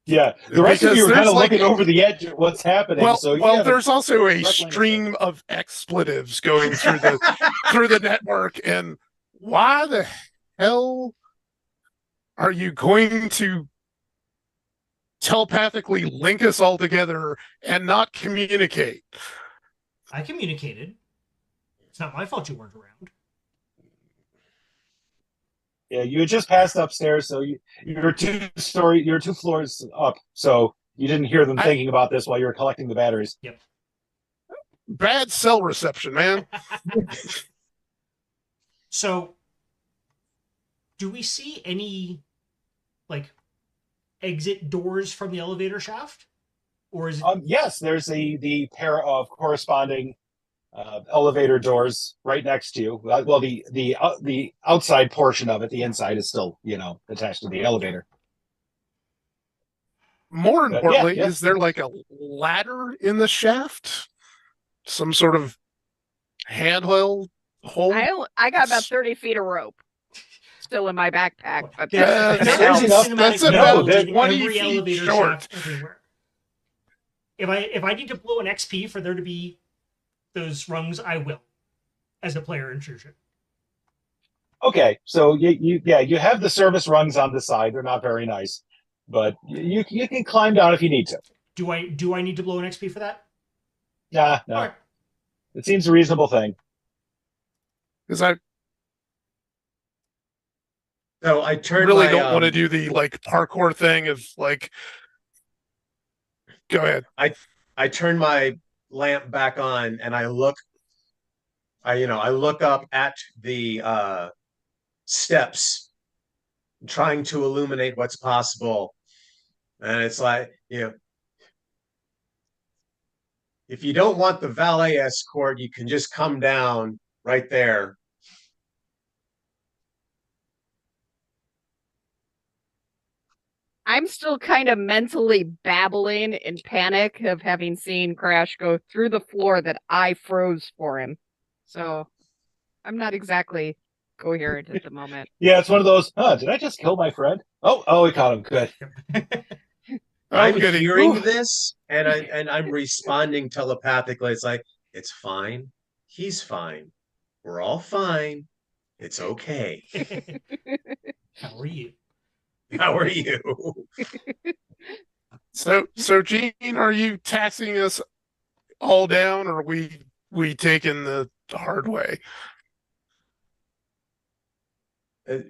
Yeah. The rest of Because you are kind there's of like- looking over the edge at what's happening. Well, there's also a direct line of stream of expletives going through the through the network, and why the hell are you going to telepathically link us all together and not communicate? I communicated. It's not my fault you weren't around. Yeah, you had just passed upstairs, so you're two floors up, so you didn't hear them thinking about this while you were collecting the batteries. Bad cell reception, man. So, do we see any, like, exit doors from the elevator shaft? Or is it... Yes, there's the pair of corresponding elevator doors right next to you. Well, the outside portion of it, the inside is still, attached to the elevator. More importantly, yeah. is there like a ladder in the shaft? Some sort of handheld hole? I got about 30 feet of rope still in my backpack, but There There's are enough. cinematic That's videos about in 20 every feet elevator short. shaft everywhere. If I need to blow an XP for there to be those rungs, I will, as a player intrusion. Okay, so you have the service rungs on the side. They're not very nice, but you can climb down if you need to. Do I need to blow an XP for that? Nah, no. All right. It seems a reasonable thing. Because I So I turned really my, don't want to do the like parkour thing of like. Go ahead. I turn my lamp back on and I look up at the steps, trying to illuminate what's possible. And it's like, if you don't want the valet escort, you can just come down right there. I'm still kind of mentally babbling in panic of having seen Crash go through the floor that I froze for him. So I'm not exactly coherent at the moment. Yeah, it's one of those. Did I just kill my friend? Oh, we caught him. Good. I'm goody. hearing Ooh. this and I'm responding telepathically. It's like, it's fine. He's fine. We're all fine. It's okay. How are you? How are you? So Gene, are you taxing us all down, or are we taking the hard way? Dude,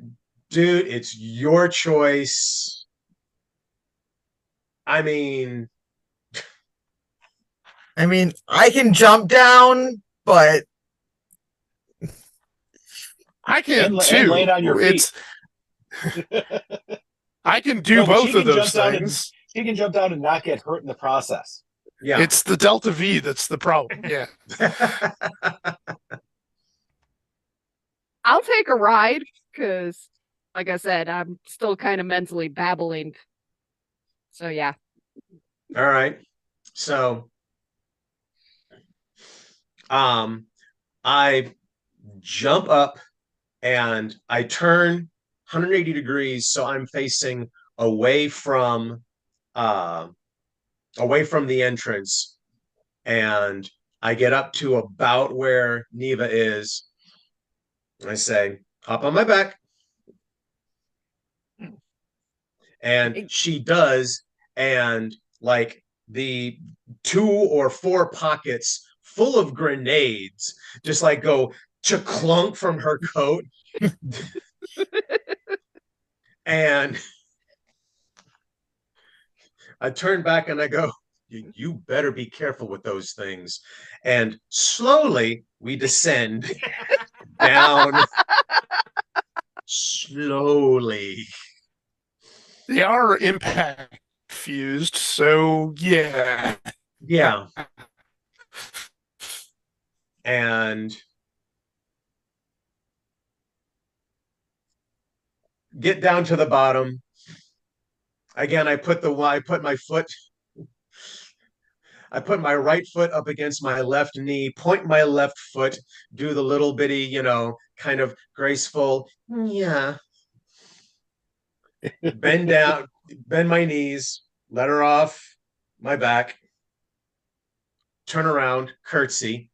it's your choice. I mean, I can jump down, but I can And too. land on your feet. I can do No, but both she of can those jump down things. She can jump down and not get hurt in the process. yeah. It's the Delta V that's the problem. Yeah. I'll take a ride because, like I said, I'm still kind of mentally babbling. So yeah. All right. So, I jump up and I turn 180 degrees so I'm facing away from the entrance, and I get up to about where Neva is. I say, hop on my back. And she does, and like the 2 or 4 pockets full of grenades just like go clunk from her coat. And I turn back and I go, you better be careful with those things. And slowly we descend down. Slowly. They are impact fused, so yeah. Yeah. And get down to the bottom. Again, I put my right foot up against my left knee, point my left foot, do the little bitty, kind of graceful, yeah. Bend down, bend my knees, let her off my back, turn around, curtsy.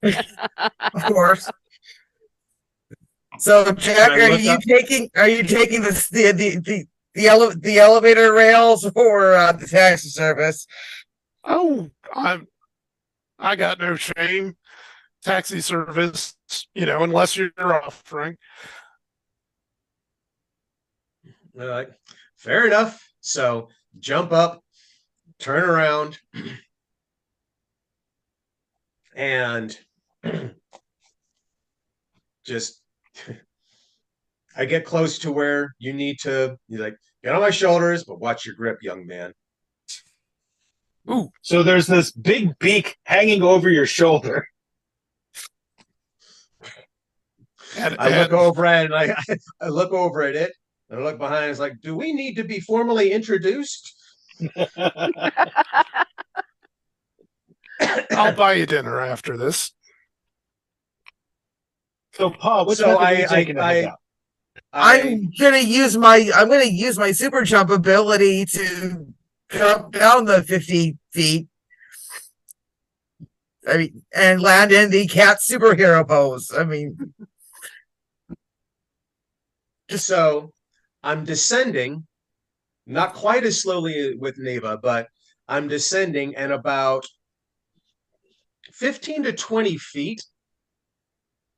of course. So Jack, And I look up- are you taking the elevator rails or the taxi service? Oh, I got no shame. Taxi service, unless you're offering. They're like, fair enough. So jump up, turn around, and just I get close to where you need to. You're like, get on my shoulders, but watch your grip, young man. Ooh. So there's this big beak hanging over your shoulder. And I look over at it, and I look over at it, and I look behind. It's like, do we need to be formally introduced? I'll buy you dinner after this. So, Paul, which So method are you taking to head down? I'm gonna use my super jump ability to jump down the 50 feet. I mean, and land in the cat superhero pose. I mean, So I'm descending, not quite as slowly with Neva, but I'm descending, and about 15 to 20 feet,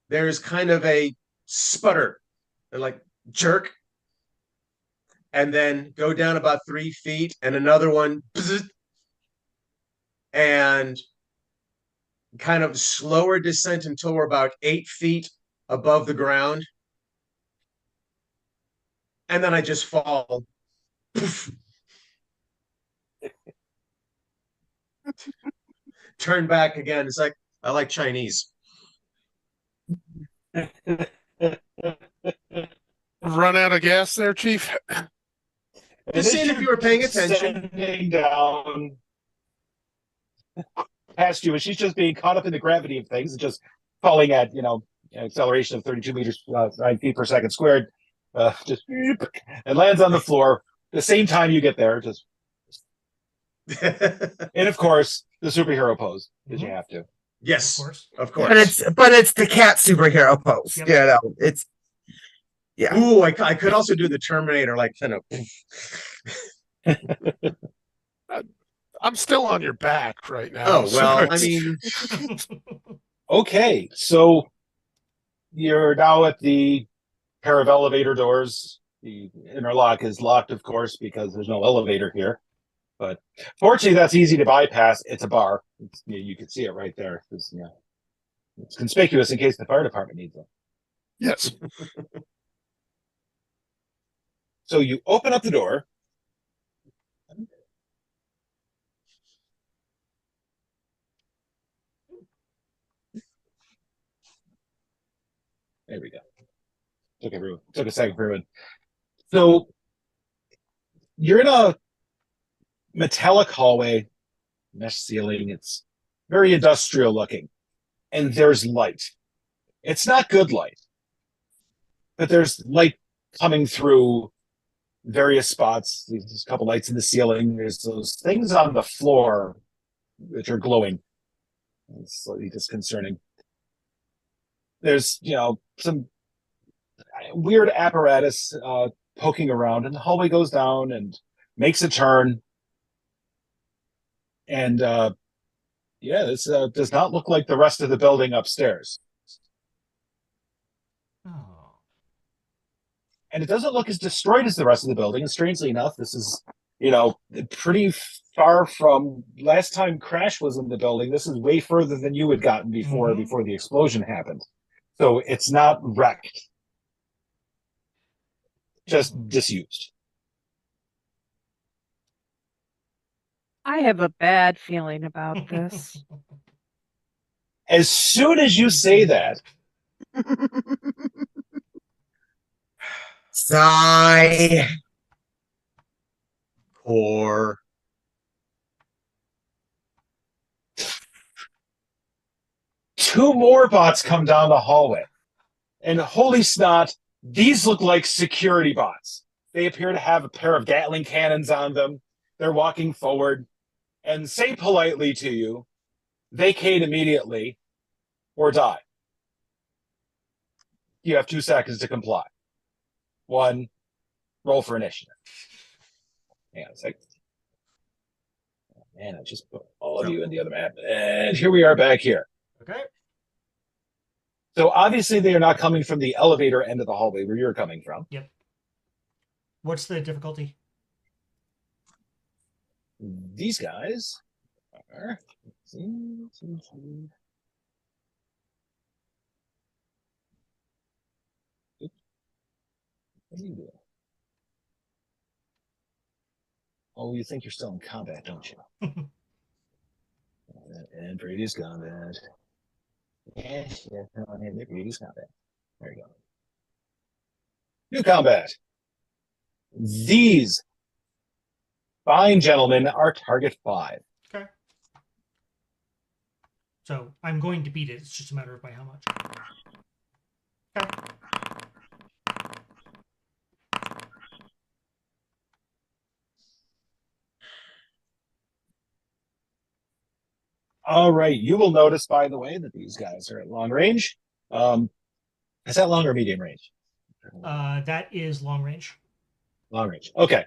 there's kind of a sputter, like jerk, and then go down about 3 feet, and another one, and kind of slower descent until we're about 8 feet above the ground. And then I just fall. Turn back again. It's like, I like Chinese. Run out of gas there, Chief? Just seeing if you were paying attention. Descending down past you, and she's just being caught up in the gravity of things and just falling at, acceleration of 32 meters, 9 feet per second squared, just and lands on the floor the same time you get there. Just and of course the superhero pose because you have to. Yes, of course. but it's the cat superhero pose. Yep. It's yeah. Ooh, I could also do the Terminator, like kind of. I'm still on your back right now. Oh well, so I mean, Okay, so you're now at the pair of elevator doors. The interlock is locked, of course, because there's no elevator here. But fortunately, that's easy to bypass. It's a bar. You can see it right there. It's conspicuous in case the fire department needs it. yes. So you open up the door. There we go. Took a second for everyone. So you're in a metallic hallway, mesh ceiling. It's very industrial looking, and there's light. It's not good light, but there's light coming through various spots. There's a couple lights in the ceiling. There's those things on the floor which are glowing. It's slightly disconcerting. There's, some weird apparatus poking around, and the hallway goes down and makes a turn. And this does not look like the rest of the building upstairs. Oh. And it doesn't look as destroyed as the rest of the building. And strangely enough, this is, pretty far from last time Crash was in the building. This is way further than you had gotten before the explosion happened. So it's not wrecked. Just disused. I have a bad feeling about this. As soon as you say that, Sigh. or two more bots come down the hallway. And holy snot, these look like security bots. They appear to have a pair of Gatling cannons on them. They're walking forward and say politely to you, vacate immediately or die. You have 2 seconds to comply. 1, roll for initiative. Hang on a second. Man, I just put all of you in the other map. And here we are back here. Okay. So obviously they are not coming from the elevator end of the hallway where you're coming from. Yep. What's the difficulty? These guys are... What are you doing? Oh, you think you're still in combat, don't you? And previous combat. Yes, previous combat. There you go. New combat. These Fine, gentlemen. Our target 5. Okay. So I'm going to beat it. It's just a matter of by how much. Okay. All right. You will notice, by the way, that these guys are at long range. Is that long or medium range? That is long range. Long range. Okay.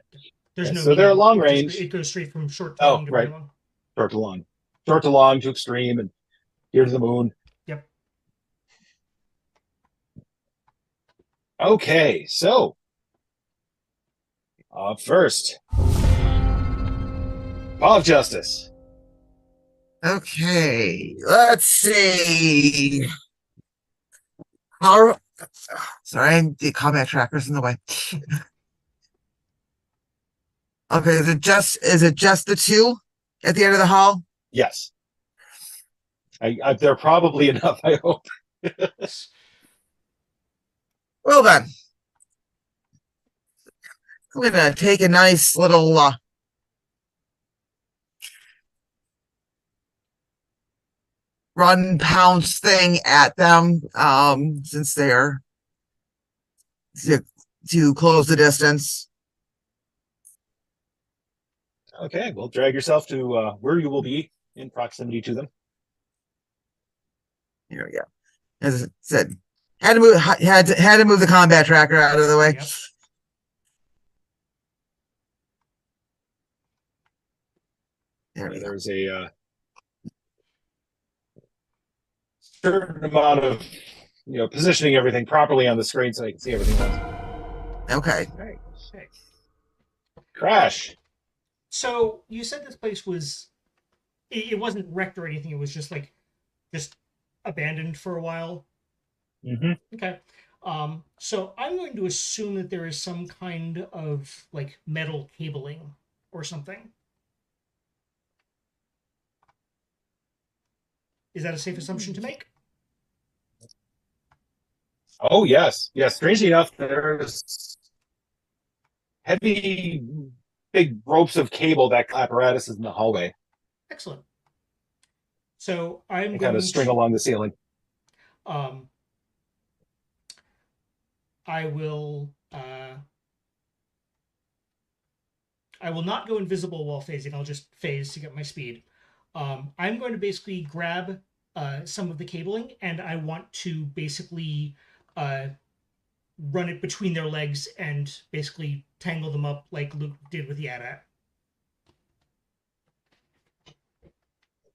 There's Yeah, no so they're medium. long It just- range. It goes straight from short to Oh, long to very right. long. Short to long. Short to long to extreme and here to the moon. Yep. Okay, so first, Paw of Justice. Okay, let's see. How, sorry, the combat tracker's in the way. Okay, is it just the 2 at the end of the hall? Yes. They're probably enough, I hope. Well then, I'm gonna take a nice little run pounce thing at them, since they're to close the distance. Okay, well, drag yourself to where you will be in proximity to them. Here we go. As I said, had to move the combat tracker out of the way. Yep. There we go. There's a certain amount of positioning everything properly on the screen so I can see everything else. Okay. All right. Okay. Crash. So you said this place was, it wasn't wrecked or anything. It was just abandoned for a while. Mm-hmm. Okay. So I'm going to assume that there is some kind of like metal cabling or something. Is that a safe assumption to make? Oh, yes. Yes. Strangely enough, there's heavy, big ropes of cable that apparatus is in the hallway. Excellent. So I'm And going kind of string to, along the ceiling. I will not go invisible while phasing. I'll just phase to get my speed. I'm going to basically grab some of the cabling, and I want to basically run it between their legs and basically tangle them up like Luke did with the AT-AT.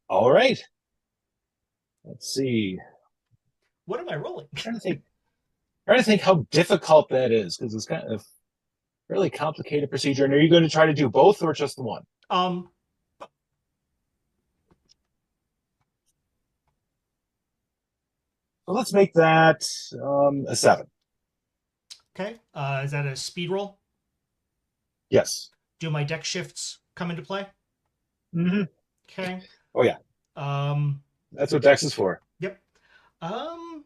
All right. Let's see. What am I rolling? Trying to think how difficult that is, because it's kind of really complicated procedure. And are you going to try to do both or just the one? So let's make that a 7. Okay. Is that a speed roll? Yes. Do my deck shifts come into play? Mm-hmm. Okay. Oh yeah. That's what Dex is for. Yep. What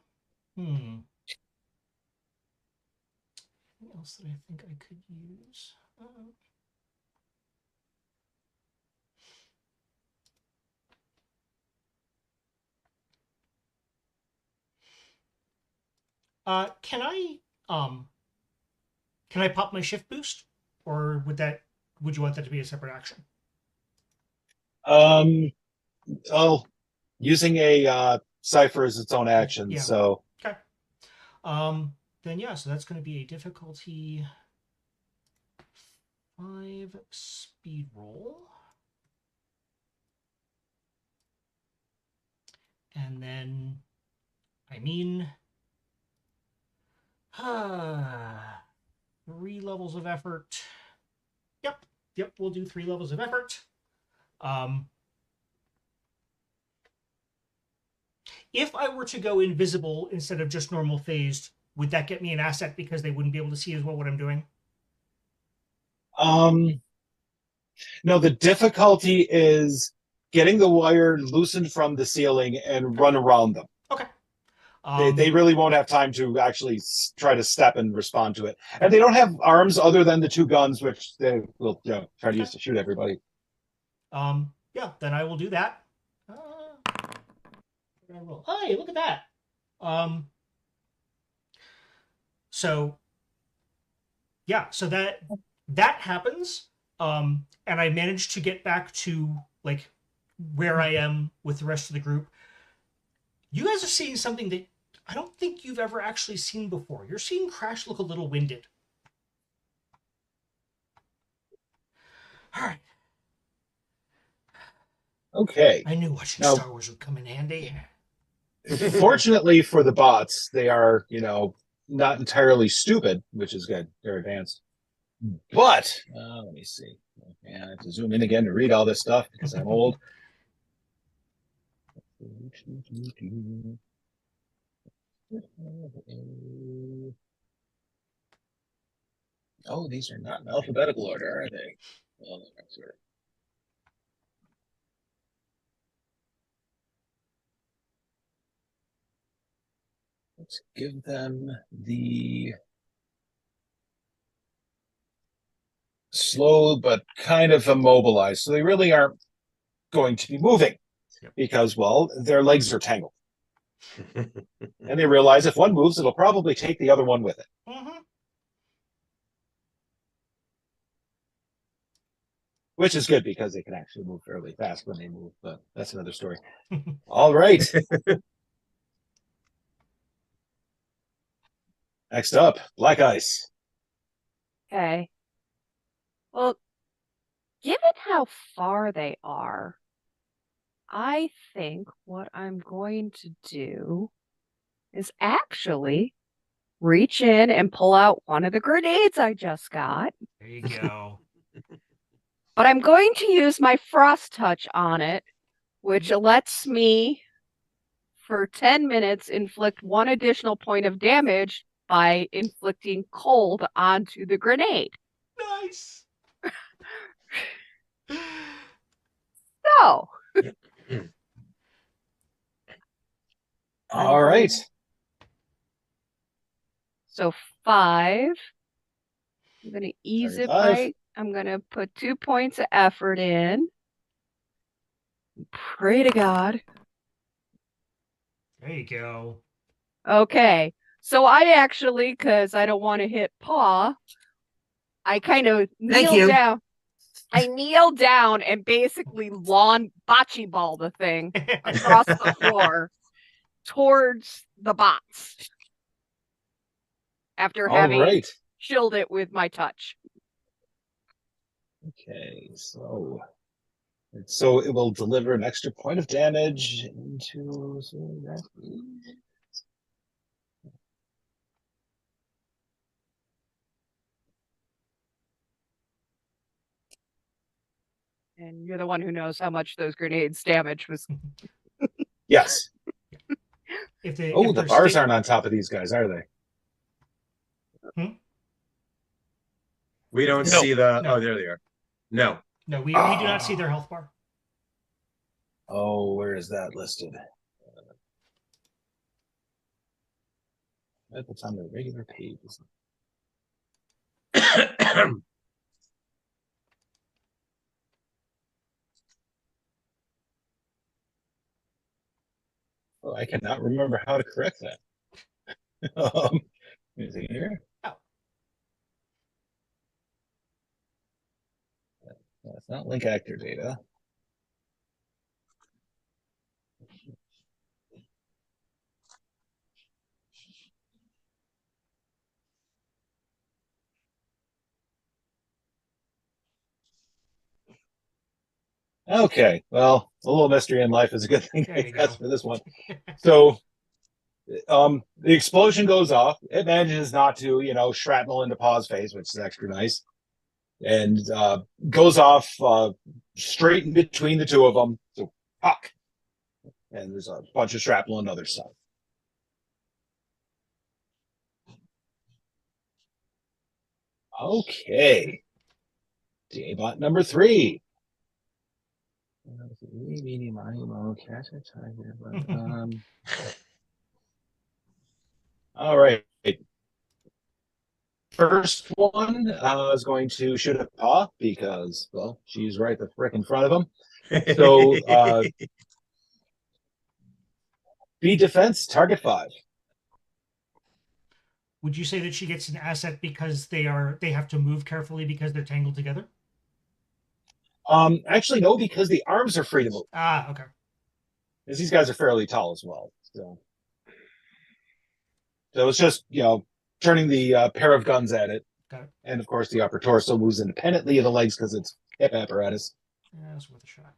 else did I think I could use? Can I pop my shift boost, or would you want that to be a separate action? Using a CYPHER is its own action, Yeah. so Okay. Then yeah, so that's going to be a difficulty 5 speed roll. And then, 3 levels of effort. Yep, we'll do 3 levels of effort. If I were to go invisible instead of just normal phased, would that get me an asset because they wouldn't be able to see as well what I'm doing? No, the difficulty is getting the wire loosened from the ceiling and run around them. Okay. They really won't have time to actually try to step and respond to it. And they don't have arms other than the two guns, which they will try to use to shoot everybody. Yeah, then I will do that. Hey, look at that. So yeah, so that happens. And I managed to get back to like where I am with the rest of the group. You guys are seeing something that I don't think you've ever actually seen before. You're seeing Crash look a little winded. All right. Okay. I knew watching Now- Star Wars would come in handy. Fortunately for the bots, they are, not entirely stupid, which is good. They're advanced. But, let me see. Yeah, I have to zoom in again to read all this stuff because I'm old. Oh, these are not in alphabetical order, are they? Well, that's weird. Let's give them the slow but kind of immobilized. So they really aren't going to be moving because, well, their legs are tangled. And they realize if one moves, it'll probably take the other one with it. Mm-hmm. Which is good because they can actually move fairly fast when they move, but that's another story. All right. Next up, Black Ice. Okay. Well, given how far they are, I think what I'm going to do is actually reach in and pull out one of the grenades I just got. There you go. But I'm going to use my frost touch on it, which lets me, for 10 minutes, inflict one additional point of damage by inflicting cold onto the grenade. Nice. So, All right. So 5. I'm going to ease it 35. by, I'm going to put 2 points of effort in. Pray to God. There you go. Okay. So I actually, because I don't want to hit paw, I kind of Thank kneel you. down. I kneel down and basically lawn bocce ball the thing across the floor towards the bots after All having right. chilled it with my touch. Okay, so it will deliver an extra point of damage into And you're the one who knows how much those grenades damage was. yes. If they, Oh, if the they're bars sta- aren't on top of these guys, are they? We don't No. see the. No. Oh, there they are. No. No, we do not see their health bar. Oh, where is that listed? That's on the regular page. Oh, I cannot remember how to correct that. Is it here? Oh. That's not link actor data. Okay, well, a little mystery in life is a good thing, There I you guess, go. for this one. So, the explosion goes off. It manages not to, shrapnel into Paw's face, which is extra nice, and goes off straight in between the two of them. So, fuck. And there's a bunch of shrapnel on the other side. Okay. Daybot number 3. All right. First one is going to shoot at Paw because, well, she's right the frick in front of him. So, speed defense, target 5. Would you say that she gets an asset because they have to move carefully because they're tangled together? Actually, no, because the arms are free to move. Ah, okay. Because these guys are fairly tall as well. So it's just, turning the pair of guns at it. Got it. And of course, the upper torso moves independently of the legs because it's hip apparatus. Yeah, it's worth a shot.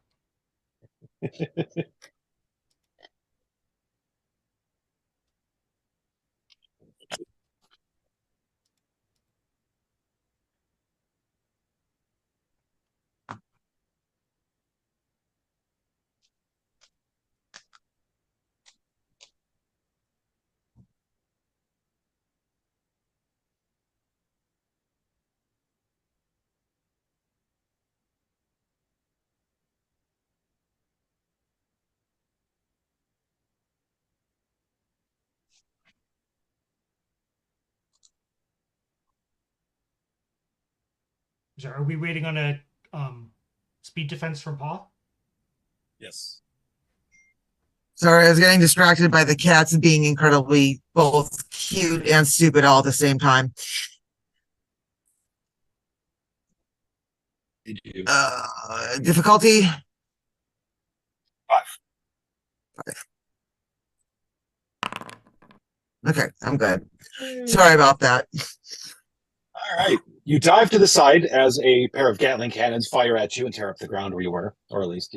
So are we waiting on a speed defense from Paul? Yes. Sorry, I was getting distracted by the cats being incredibly both cute and stupid all at the same time. Difficulty? 5. Okay, I'm good. Sorry about that. All right. You dive to the side as a pair of Gatling cannons fire at you and tear up the ground where you were. Or at least,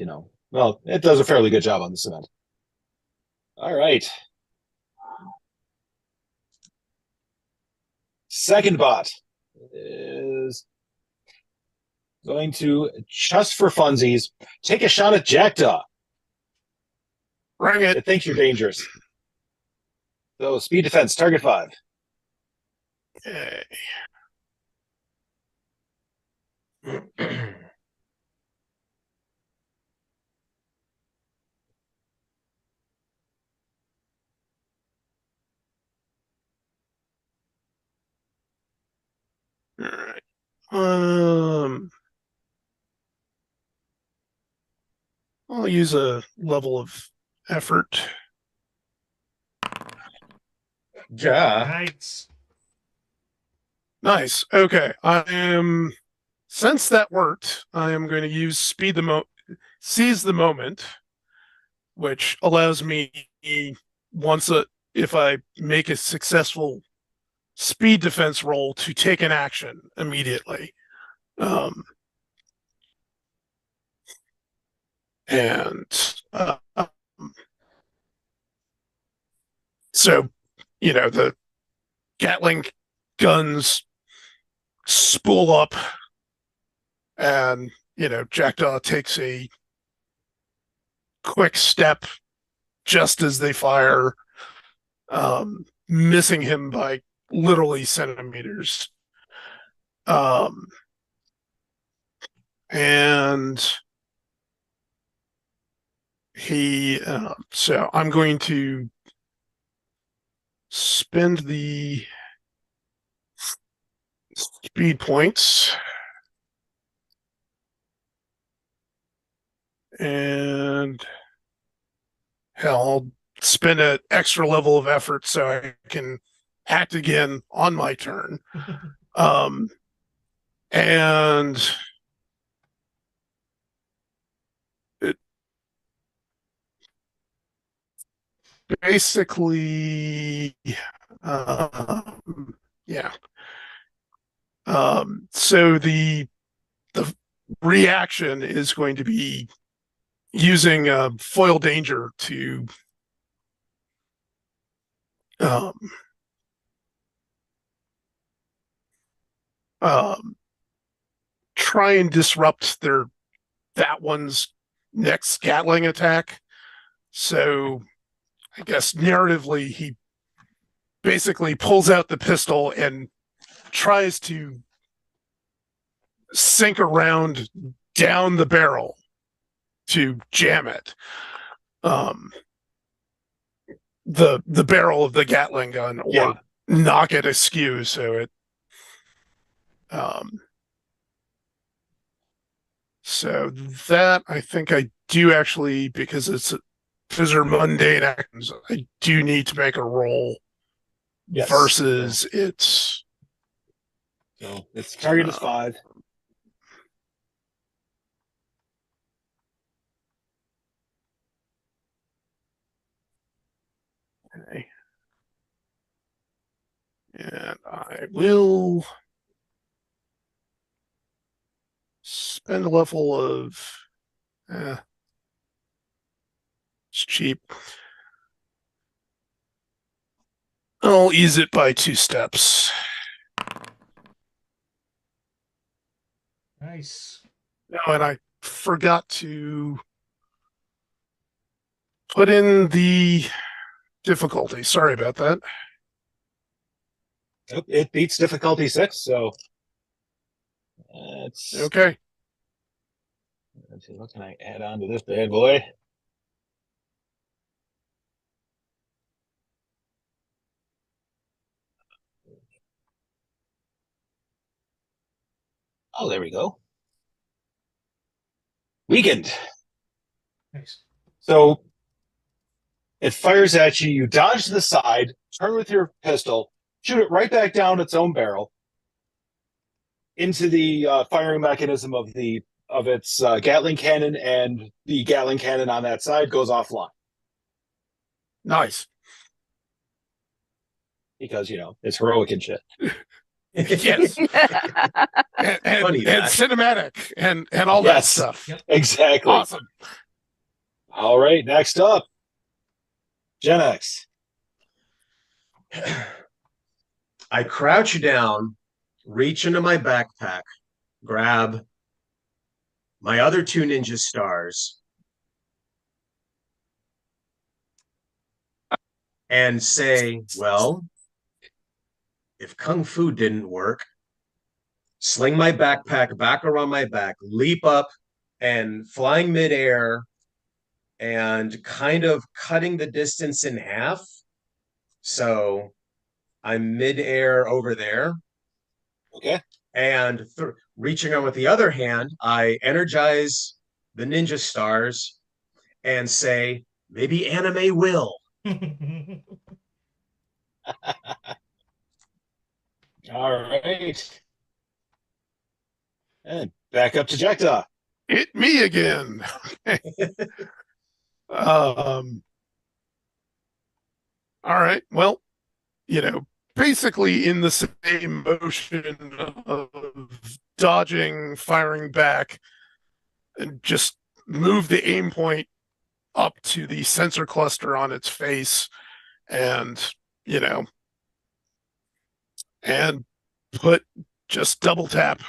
well, it does a fairly good job on the cement. All right. Second bot is going to, just for funsies, take a shot at Jackdaw. Bring It it. thinks you're dangerous. So, speed defense, target 5. Okay. All right. I'll use a level of effort. Ja. Right. Nice. Okay. Since that worked, I am going to use seize the moment, which allows me if I make a successful speed defense roll to take an action immediately. So, the Gatling guns spool up, and Jackdaw takes a quick step just as they fire, missing him by literally centimeters. And so I'm going to spend the speed points, and hell, I'll spend an extra level of effort so I can act again on my turn. And it basically, yeah. So the reaction is going to be using foil danger to try and disrupt that one's next Gatling attack. So I guess narratively, he basically pulls out the pistol and tries to sink around down the barrel to jam it. the barrel of the Gatling gun or Yeah. knock it askew so it so that I think I do actually, because those are mundane actions, I do need to make a roll Yes. versus its So its target is 5. okay. And I will spend a level of it's cheap. I'll ease it by 2 steps. Nice. Oh, and I forgot to put in the difficulty. Sorry about that. It beats difficulty 6, so let's Okay. see, what can I add on to this bad boy? Oh, there we go. Weakened. Nice. So it fires at you. You dodge to the side, turn with your pistol, shoot it right back down its own barrel into the firing mechanism of its Gatling cannon, and the Gatling cannon on that side goes offline Nice. because it's heroic and shit. Yes. and Funny that. cinematic and all that Yes. stuff. Yep. Exactly. Awesome. All right, next up, Gen X. I crouch down, reach into my backpack, grab my other 2 ninja stars, and say, well, if Kung Fu didn't work, sling my backpack back around my back, leap up, and flying midair and kind of cutting the distance in half. So I'm midair over there. Okay. And reaching on with the other hand, I energize the ninja stars and say, maybe anime will. All right. And back up to Jekta. Hit me again. All right. Well, basically in the same motion of dodging, firing back, and just move the aim point up to the sensor cluster on its face, and and just double tap.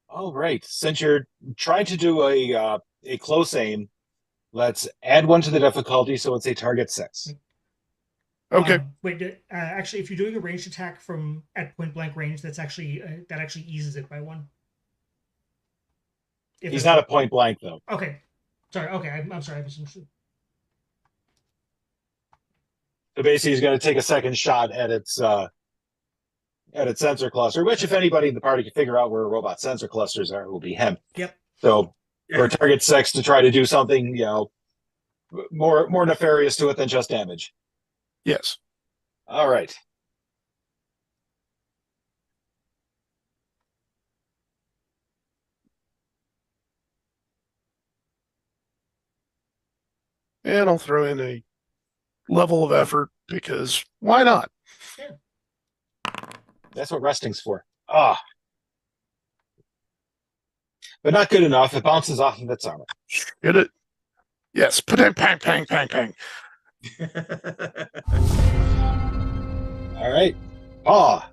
All right. Since you're trying to do a close aim, let's add 1 to the difficulty, so it's a target 6. Okay. Wait, actually, if you're doing a ranged attack from at point blank range, that actually eases it by 1. He's not at point blank though. Okay. Sorry. Okay, I'm sorry. I misunderstood. So basically, he's going to take a second shot at its sensor cluster. Which, if anybody in the party can figure out where robot sensor clusters are, it will be him. Yep. So for target 6 to try to do something, more nefarious to it than just damage. Yes. All right. And I'll throw in a level of effort because why not? That's what resting's for. Ah. But not good enough. It bounces off of its armor. Get it? Yes. Pang, pang, pang, pang, pang. All right. Ah.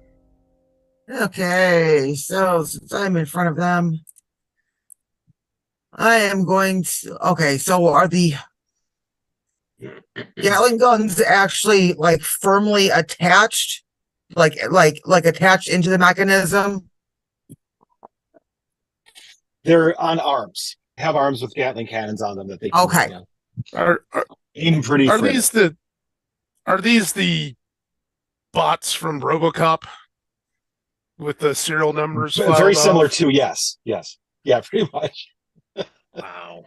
Okay, so since I'm in front of them, I am going to. Okay, so are the Gatling guns actually firmly attached, like attached into the mechanism? They're on arms. Have arms with Gatling cannons on them that they can. Okay. Aim pretty Are for these the bots from RoboCop with the serial numbers very filed similar off? to yes. Yeah, pretty much. Wow.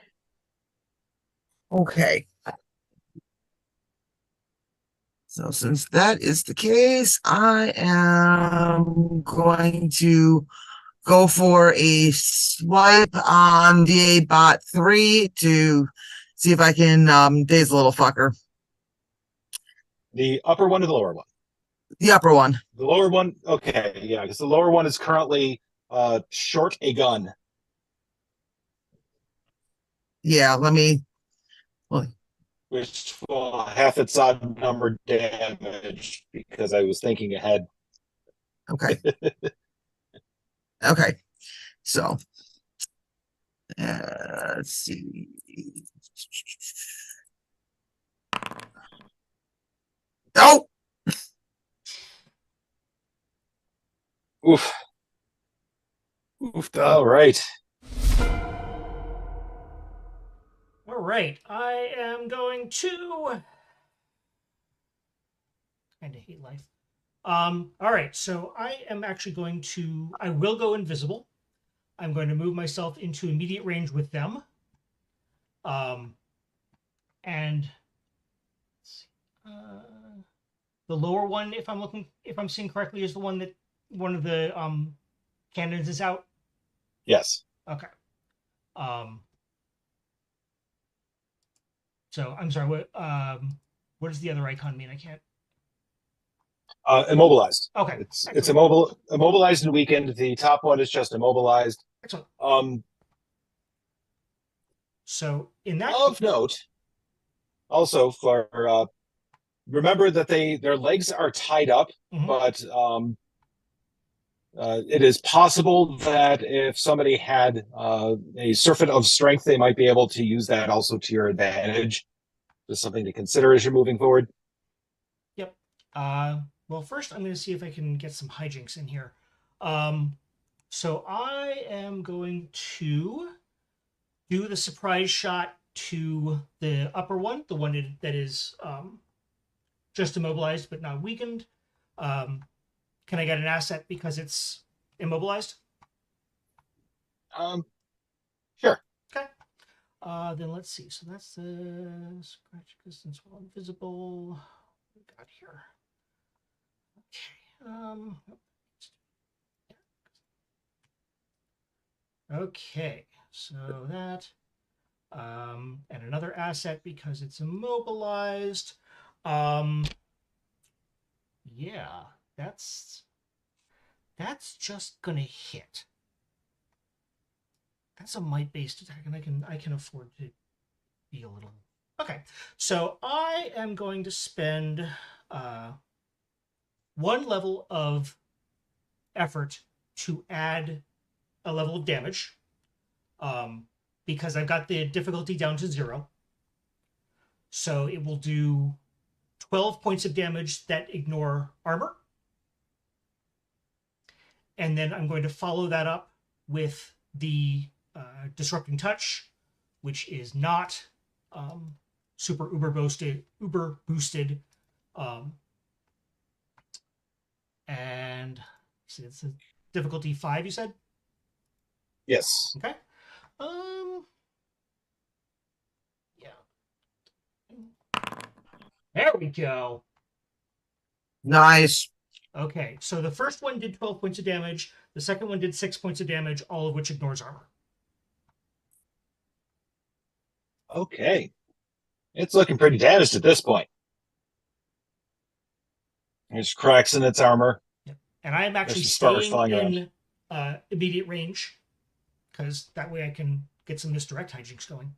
Okay. So since that is the case, I am going to go for a swipe on the bot 3 to see if I can daze a little fucker. The upper one or the lower one? The upper one. The lower one, okay, yeah, because the lower one is currently short a gun. Yeah, let me. Which will half its odd number damage because I was thinking ahead. Okay. Okay. So let's see. Oh, Oof. Oofed All up. right. All right, I am going to kind of hate life. All right, so I am actually going to. I will go invisible. I'm going to move myself into immediate range with them. And let's see, the lower one, if I'm seeing correctly, is the one that one of the cannons is out. Yes. Okay. So I'm sorry. What does the other icon mean? I can't. Immobilized. Okay. It's immobilized and weakened. The top one is just immobilized. Excellent. So in that Of note, also for remember that their legs are tied up, but it is possible that if somebody had a surfeit of strength, they might be able to use that also to your advantage. Just something to consider as you're moving forward. Yep. Well, first I'm going to see if I can get some hijinks in here. So I am going to do the surprise shot to the upper one, the one that is just immobilized but not weakened. Can I get an asset because it's immobilized? Sure. Okay. Then let's see. So that's the scratch distance while invisible. What we got here? Okay. Okay. So that and another asset because it's immobilized. Yeah, that's just gonna hit. That's a might-based attack, and I can afford to be a little. Okay, so I am going to spend one level of effort to add a level of damage, because I've got the difficulty down to 0. So it will do 12 points of damage that ignore armor. And then I'm going to follow that up with the Disrupting Touch, which is not super uber boosted. And see, it's a difficulty 5, you said? Yes. Okay. Yeah. There we go. Nice. Okay, so the first one did 12 points of damage. The second one did 6 points of damage, all of which ignores armor. Okay. It's looking pretty damaged at this point. There's cracks in its armor. Yep. And I am actually There's some sparks staying flying in immediate range, because that way I can get some misdirect hijinks going.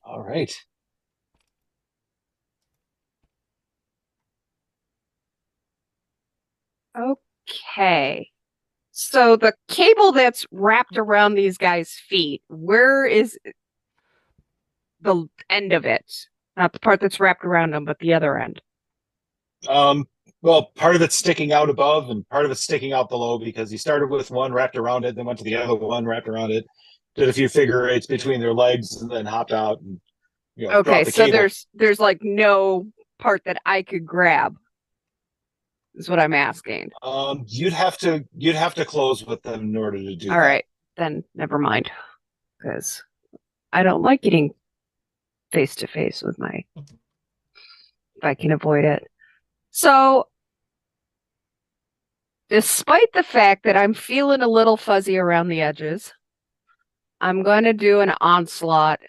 All right. Okay. So the cable that's wrapped around these guys' feet, where is the end of it? Not the part that's wrapped around them, but the other end. Well, part of it's sticking out above and part of it's sticking out below because he started with one wrapped around it, then went to the other one wrapped around it. did a few figure eights between their legs and then hopped out and Okay, dropped the so cable. there's like no part that I could grab. Is what I'm asking. You'd have to close with them in order to do All that. right, then never mind, because I don't like getting face to face with my. If I can avoid it. So, despite the fact that I'm feeling a little fuzzy around the edges, I'm going to do an onslaught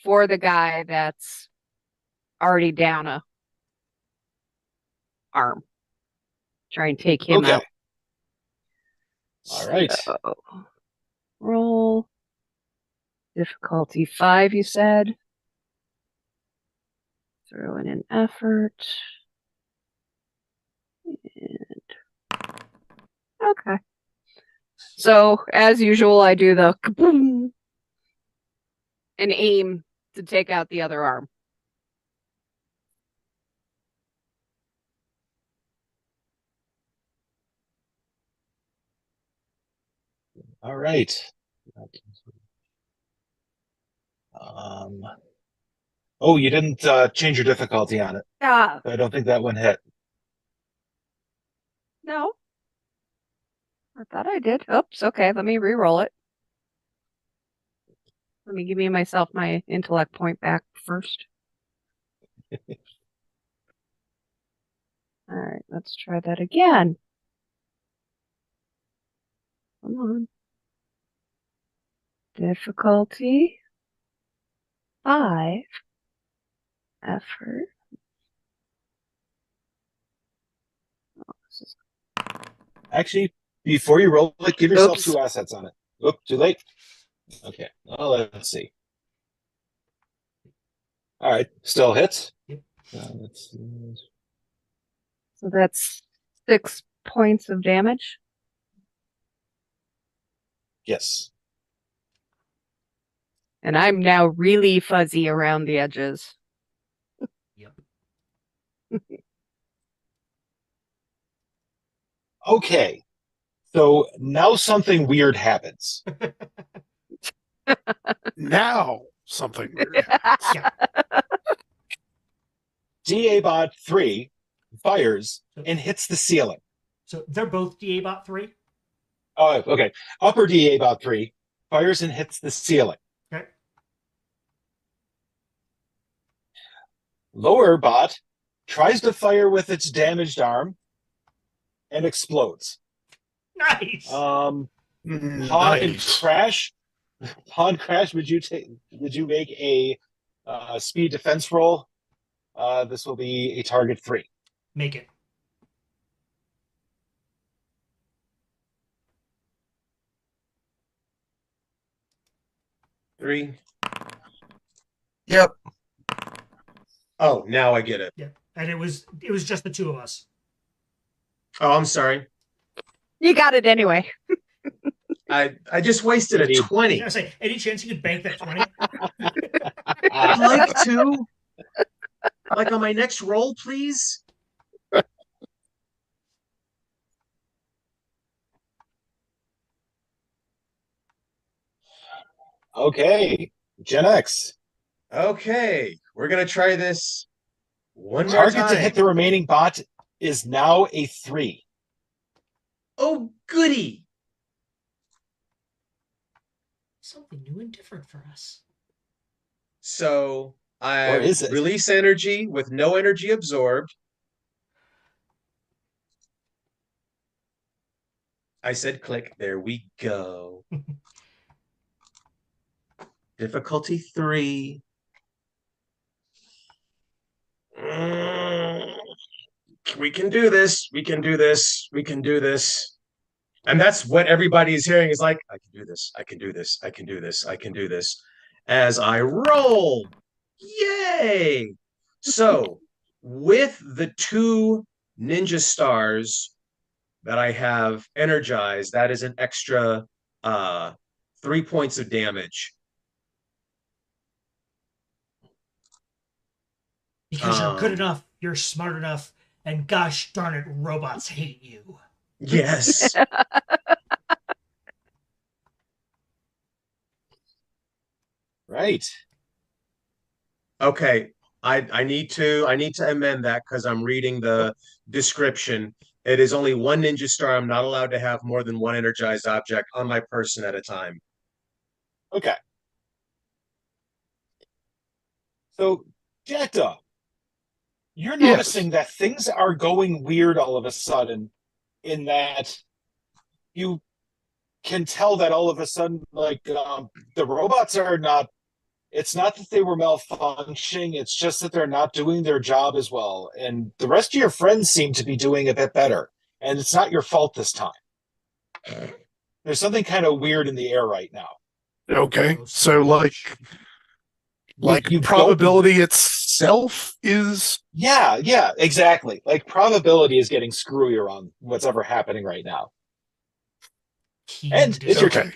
for the guy that's already down a arm. Try and take him Okay. out. All right. So, roll. Difficulty 5, you said. Throw in an effort. And... Okay. So, as usual, I do the kaboom and aim to take out the other arm. All right. Oh, you didn't change your difficulty on it. I don't think that one hit. No. I thought I did. Oops, okay, let me re-roll it. Let me give myself my intellect point back first. All right, let's try that again. Come on. Difficulty 5. Effort. Oh, this is... Actually, before you roll it, give yourself Oops. 2 assets on it. Oop, too late. Okay. Well, let's see. All right. Still hits. Yep. Let's see. So that's 6 points of damage. Yes. And I'm now really fuzzy around the edges. Yep. Okay. So now something weird happens. Now something weird. Yeah. DA bot 3 fires and hits the ceiling. So they're both DA bot 3? Oh, okay. Upper DA bot 3 fires and hits the ceiling. Okay. Lower bot tries to fire with its damaged arm and explodes. Nice. Pawn Nice. Crash. Pawn Crash, would you make a speed defense roll? This will be a target 3. Make it. Three. Yep. Oh, now I get it. Yeah. And it was just the 2 of us. Oh, I'm sorry. You got it anyway. I just wasted a 20. I was say, any chance you could bank that 20? I'd like to. Like on my next roll, please. Okay. Gen X. Okay, we're gonna try this one more Target time. to hit the remaining bot is now a 3. Oh, goody! Something new and different for us. So Or I is it? release energy with no energy absorbed. I said click. There we go. Difficulty 3. We can do this. We can do this. We can do this. And that's what everybody is hearing is like, I can do this. I can do this. I can do this. I can do this. As I roll. Yay! So with the 2 ninja stars that I have energized, that is an extra 3 points of damage. Because you're good enough, you're smart enough, and gosh darn it, robots hate you. Yes. right. Okay, I need to amend that because I'm reading the description. It is only one ninja star. I'm not allowed to have more than one energized object on my person at a time. Okay. So, Jetta, you're Yes. noticing that things are going weird all of a sudden, in that you can tell that all of a sudden, like, the robots are not. It's not that they were malfunctioning, it's just that they're not doing their job as well. And the rest of your friends seem to be doing a bit better. And it's not your fault this time. There's something kind of weird in the air right now. Okay. So like You probability itself is Yeah, exactly. Like probability is getting screwier on what's ever happening right now. And it's your okay.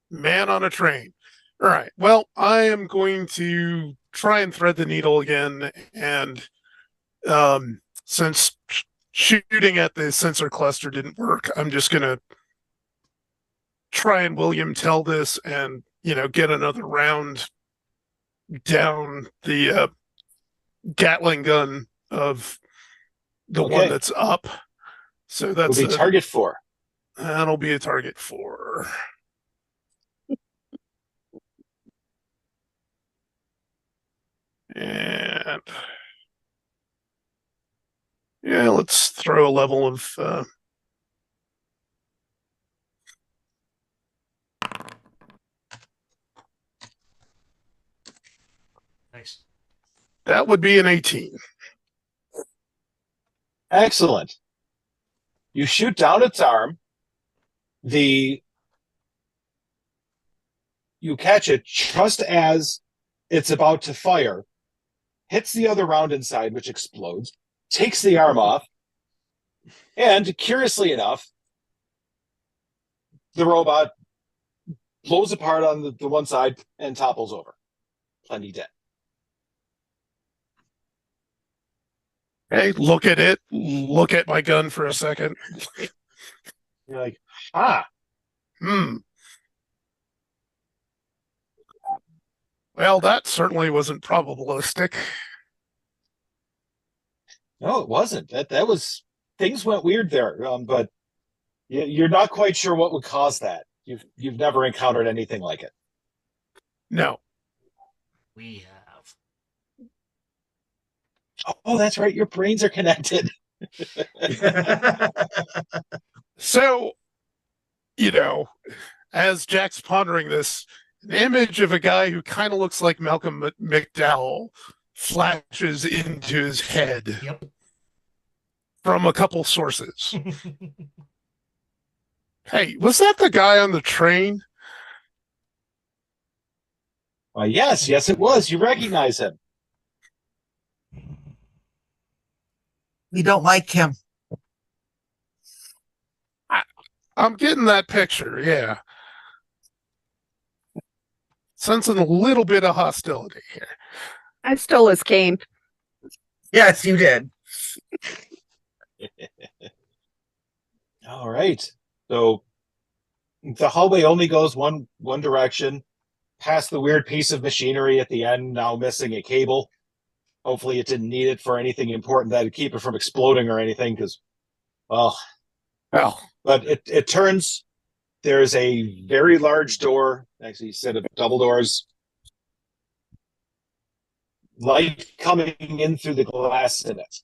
Man on a train. All right. Well, I am going to try and thread the needle again, and since shooting at the sensor cluster didn't work, I'm just gonna try and William tell this, and get another round down the Gatling gun of the one Okay. that's up. So It'll that's be target 4. that'll be a target 4. And yeah, let's throw a level of Nice. that would be an 18. Excellent. You shoot down its arm. You catch it just as it's about to fire, hits the other round inside, which explodes, takes the arm off, and curiously enough, the robot blows apart on the one side and topples over. Plenty dead. Hey, look at it. Look at my gun for a second. You're like, Well, that certainly wasn't probabilistic. no, it wasn't. That was, things went weird there. But you're not quite sure what would cause that. You've never encountered anything like it. No. We have. Oh, that's right. Your brains are connected. So, as Jack's pondering this, an image of a guy who kind of looks like Malcolm McDowell flashes into his head. Yep. From a couple sources. Hey, was that the guy on the train? Yes, it was. You recognize him. We don't like him. I'm getting that picture, yeah. Sensing a little bit of hostility here. I stole his cane. Yes, you did. All right. So the hallway only goes one direction, past the weird piece of machinery at the end, now missing a cable. Hopefully it didn't need it for anything important that'd keep it from exploding or anything, because, well. But it turns. There's a very large door, actually a set of double doors. Light coming in through the glass in it.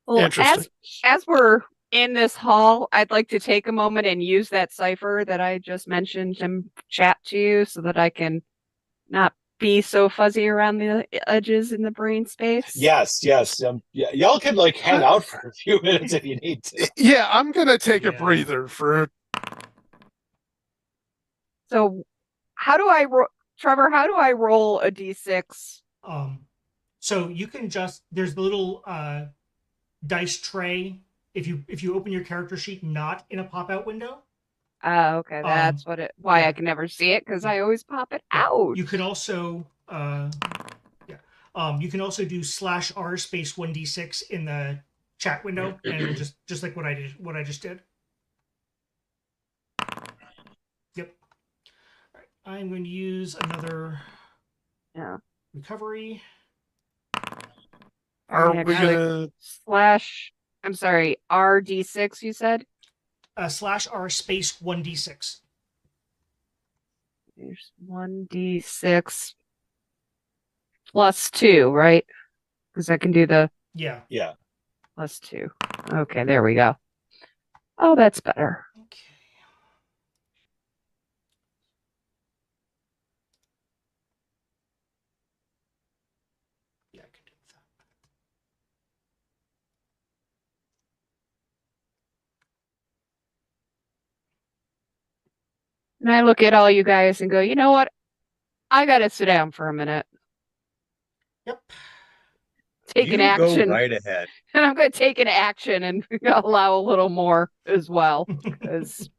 Well, Interesting. as we're in this hall, I'd like to take a moment and use that cipher that I just mentioned and chat to you so that I can not be so fuzzy around the edges in the brain space. Yes. Y'all can hang out for a few minutes if you need to. Yeah, I'm going to take a breather for... So how do I Trevor, how do I roll a d6? So you can just, there's the little dice tray if you open your character sheet not in a pop-out window. Oh, okay. That's why I can never see it, because I always pop it out. You can also you can also do /r space 1d6 in the chat window, and it'll just like what I just did. Yep. All right. I'm going to use another recovery. Are Yeah, we got it. gonna? Slash, I'm sorry, RD6, you said? /R space 1d6. There's 1d6 plus 2, right? Because I can do the Yeah. Yeah. plus 2. Okay, there we go. Oh, that's better. Okay. Yeah, I can do that. And I look at all you guys and go, you know what? I gotta sit down for a minute. Yep. Take an You go action. right ahead. And I'm gonna take an action and allow a little more as well. Because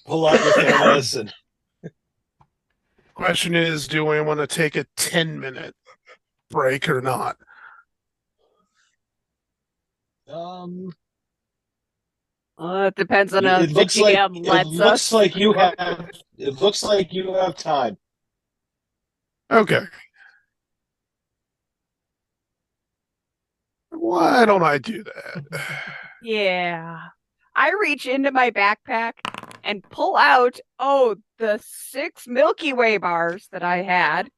Pull out your thermos and Question is, do we want to take a 10-minute break or not? it depends on it the looks like GM lets it looks us. like you have it looks like you have time. Okay. Why don't I do that? Yeah. I reach into my backpack and pull out, the 6 Milky Way bars that I had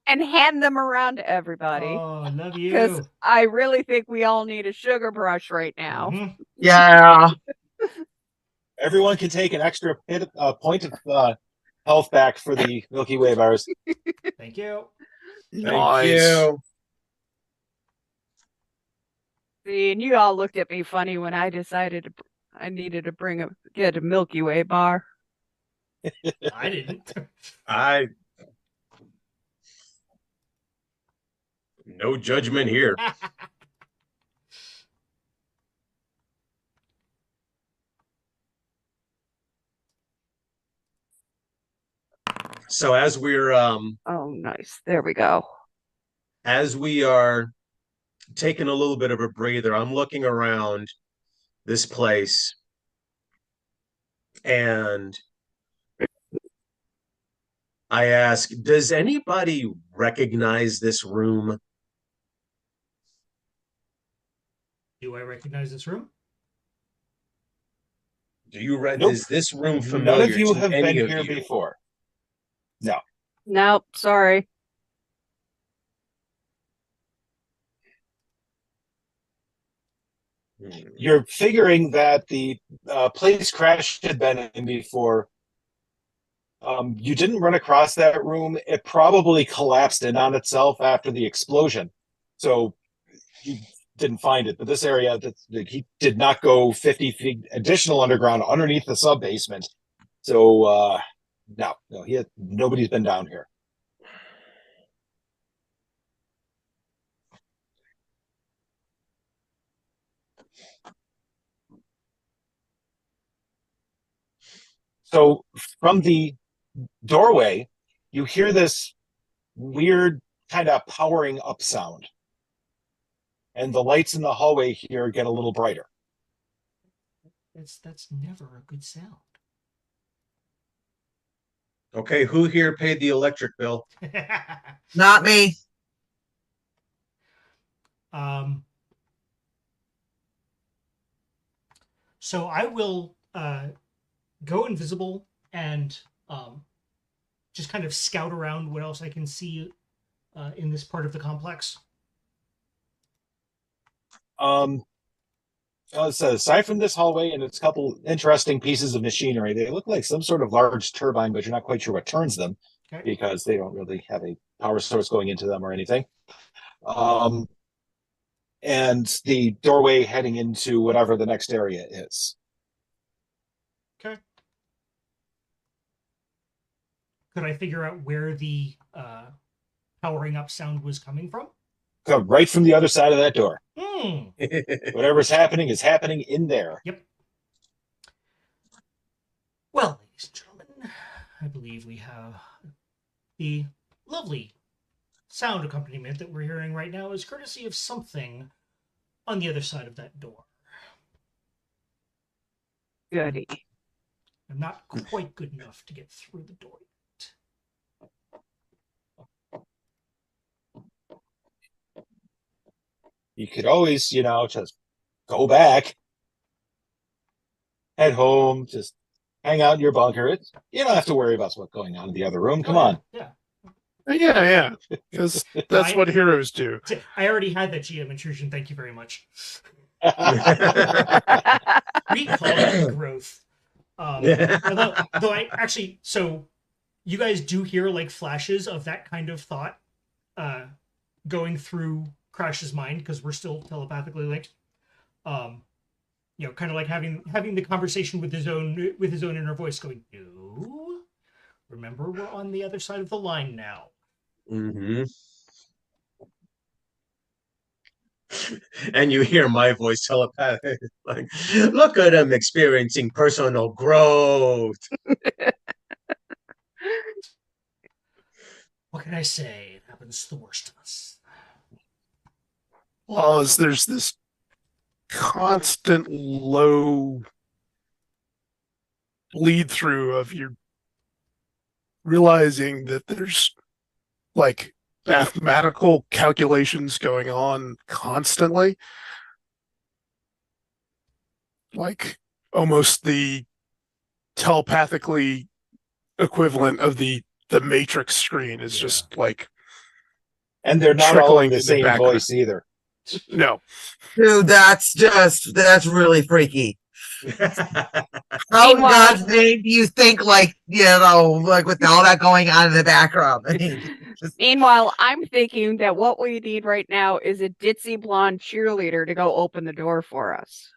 and hand them around to everybody. Oh, love Because you. I really think we all need a sugar brush right now. Mhm. Yeah. Everyone can take an extra point of health back for the Milky Way bars. Thank you. Thank Nice. you. See, and you all looked at me funny when I decided I needed to get a Milky Way bar. I didn't. No judgment here. So as we're Oh, nice. There we go. as we are taking a little bit of a breather, I'm looking around this place and I ask, does anybody recognize this room? Do I recognize this room? Do you Nope. is this room None familiar of you to have any been of here you? before. No. Nope, sorry. You're figuring that the place Crash had been in before. You didn't run across that room. It probably collapsed in on itself after the explosion. So you didn't find it. But this area, he did not go 50 feet additional underground underneath the sub basement. So no, nobody's been down here. So from the doorway, you hear this weird kind of powering up sound. And the lights in the hallway here get a little brighter. That's never a good sound. Okay, who here paid the electric bill? Not me. So I will go invisible and just kind of scout around what else I can see in this part of the complex. So aside from this hallway and its couple interesting pieces of machinery, they look like some sort of large turbine, but you're not quite sure what turns them because they don't really have a power source going into them or anything. And the doorway heading into whatever the next area is. Okay. Could I figure out where the powering up sound was coming from? Come right from the other side of that door. Hmm. Whatever's happening is happening in there. Yep. Well, ladies and gentlemen, I believe we have the lovely sound accompaniment that we're hearing right now is courtesy of something on the other side of that door. Goody. I'm not quite good enough to get through the door yet. You could always, just go back, head home, just hang out in your bunker. You don't have to worry about what's going on in the other room. Come on. Yeah. Yeah, because that's what heroes do. I already had that GM intrusion. Thank you very much. We call it growth. Though I actually, so you guys do hear like flashes of that kind of thought going through Crash's mind because we're still telepathically linked. Kind of like having the conversation with his own inner voice going, no, remember we're on the other side of the line now. Mm-hmm. And you hear my voice telepathic, like, look at him experiencing personal growth. What can I say? It happens to the worst of us. Well, there's this constant low lead through of you realizing that there's like mathematical calculations going on constantly, like almost the telepathically equivalent of the Matrix screen is just like, and they're not all in trickling the in the same background. voice either. No. Dude, that's really freaky. How in Meanwhile- God's name do you think, like with all that going on in the background? I mean, Meanwhile, I'm thinking that what we need right now is a ditzy blonde cheerleader to go open the door for us.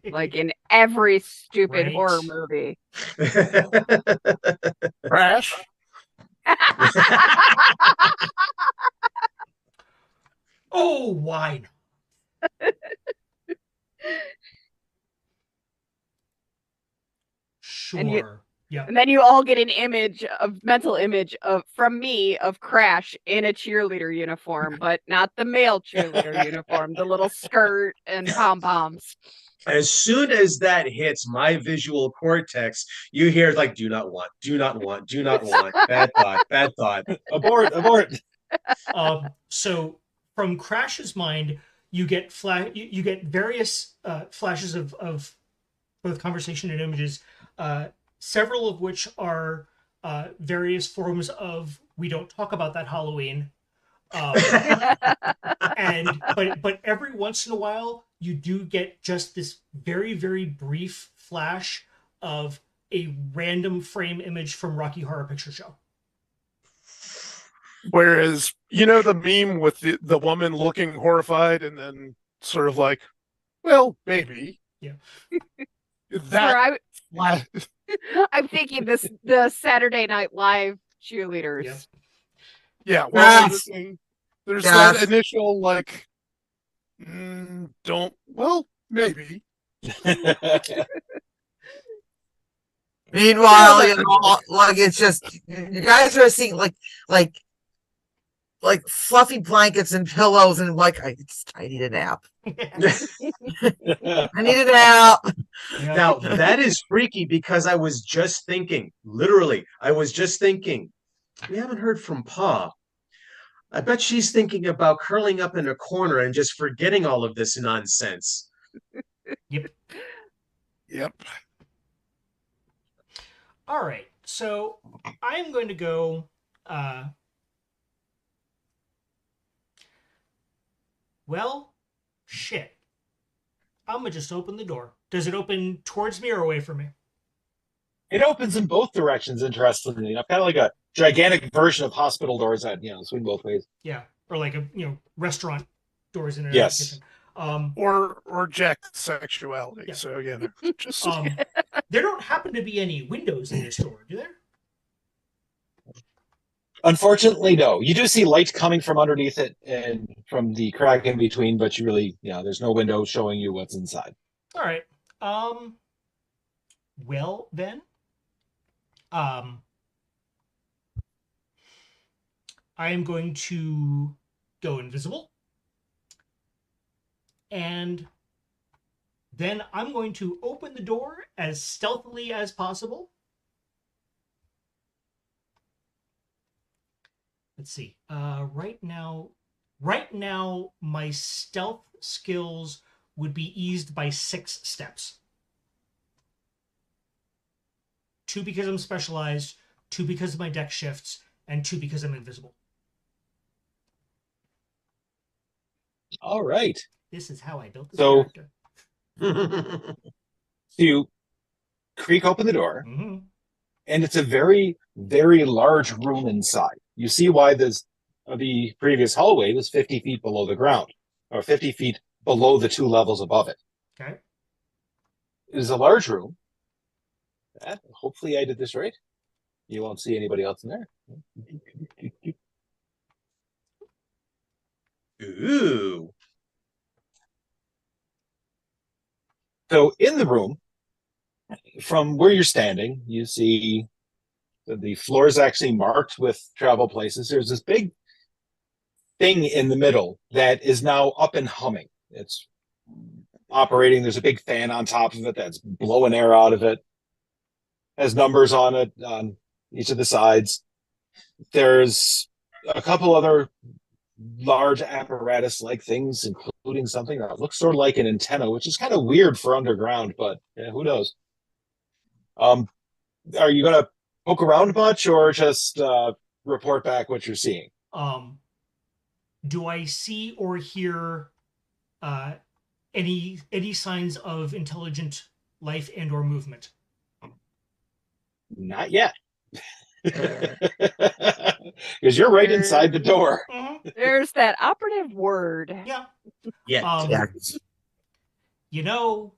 Like in every stupid Right. horror movie. Crash? Oh, why not? Sure. Yeah. And then you all get an mental image from me of Crash in a cheerleader uniform, but not the male cheerleader uniform, the little skirt and pom-poms. As soon as that hits my visual cortex, you hear like, do not want, do not want, do not want. Bad thought. Abort. So from Crash's mind, you get you get various flashes of both conversation and images, several of which are various forms of "we don't talk about that Halloween," but every once in a while you do get just this very, very brief flash of a random frame image from Rocky Horror Picture Show. Whereas, the meme with the woman looking horrified and then sort of like, well, maybe. Yeah. That I'm thinking the Saturday Night Live cheerleaders. Yep. Yeah, well, Yes. there's Yes. that initial like, well, maybe. meanwhile, it's just you guys are seeing like fluffy blankets and pillows and I need a nap. I need a nap. Yeah. Now, that is freaky because I was just thinking, literally, we haven't heard from Pa. I bet she's thinking about curling up in a corner and just forgetting all of this nonsense. Yep. All right. So I'm going to go. Well, shit. I'm gonna just open the door. Does it open towards me or away from me? It opens in both directions, interestingly enough. Kind of like a gigantic version of hospital doors that, swing both ways. Yeah. Or like a restaurant doors in a Yes. kitchen. Or Jack sexuality. Yeah. So just there don't happen to be any windows in this door, do there? Unfortunately, no. You do see light coming from underneath it and from the crack in between, but you really, there's no window showing you what's inside. All right. Well then, I am going to go invisible and Then I'm going to open the door as stealthily as possible. Let's see. Right now, my stealth skills would be eased by 6 steps. 2 because I'm specialized, 2 because of my deck shifts, and 2 because I'm invisible. All right. This is how I built this So- character. So you creak open the door, Mm-hmm. and it's a very, very large room inside. You see why the previous hallway was 50 feet below the ground, or 50 feet below the 2 levels above it. Okay. It is a large room. Hopefully I did this right. You won't see anybody else in there. Ooh. So in the room, from where you're standing, you see that the floor is actually marked with travel places. There's this big thing in the middle that is now up and humming. It's operating. There's a big fan on top of it that's blowing air out of it. Has numbers on it on each of the sides. There's a couple other large apparatus-like things, including something that looks sort of like an antenna, which is kind of weird for underground, but yeah, who knows? Are you going to poke around much, or just report back what you're seeing? Do I see or hear any signs of intelligent life and or movement? Not yet. Because you're right inside the door. Mm-hmm. There's that operative word. Yeah. Yeah. Yeah. You know,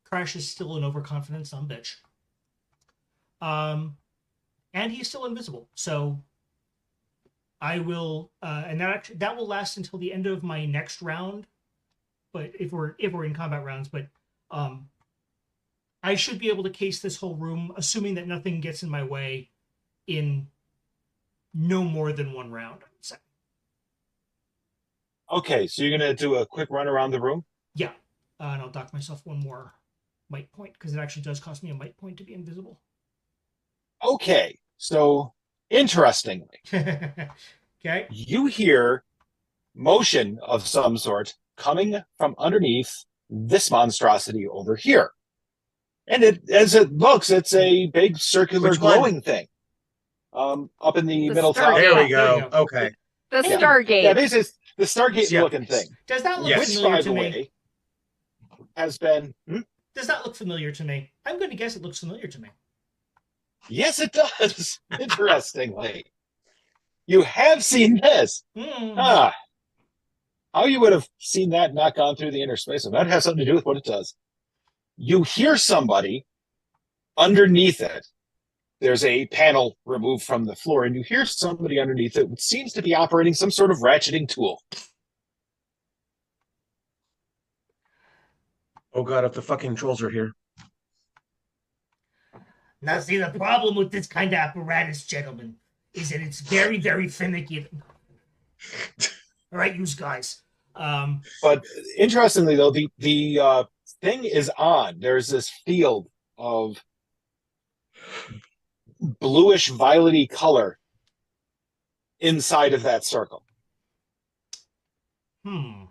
Crash is still an overconfident son bitch. And he's still invisible. So I will, and that will last until the end of my next round. But if we're in combat rounds, but I should be able to case this whole room, assuming that nothing gets in my way, in no more than 1 round, I would say. Okay, so you're going to do a quick run around the room? Yeah. And I'll dock myself 1 more might point, because it actually does cost me a might point to be invisible. Okay, so interestingly, Okay. you hear motion of some sort coming from underneath this monstrosity over here. And as it looks, it's a big circular Which one? glowing thing. Up in the The middle Stargate. top. There we There go. you go. Okay. The Yeah. Stargate. Yeah, this is the Stargate Yeah. looking thing. Does that look Yes. Which, familiar by to the me? way, has been... Does that look familiar to me? I'm going to guess it looks familiar to me. Yes, it does. Interestingly. You have seen this. Hmm. How you would have seen that and not gone through the inner space? That has something to do with what it does. You hear somebody underneath it. There's a panel removed from the floor, and you hear somebody underneath it, which seems to be operating some sort of ratcheting tool. Oh god, if the fucking trolls are here. Now, see, the problem with this kind of apparatus, gentlemen, is that it's very, very finicky. All right, you guys. But interestingly, though, the thing is on. There's this field of bluish, violety color inside of that circle. Hmm.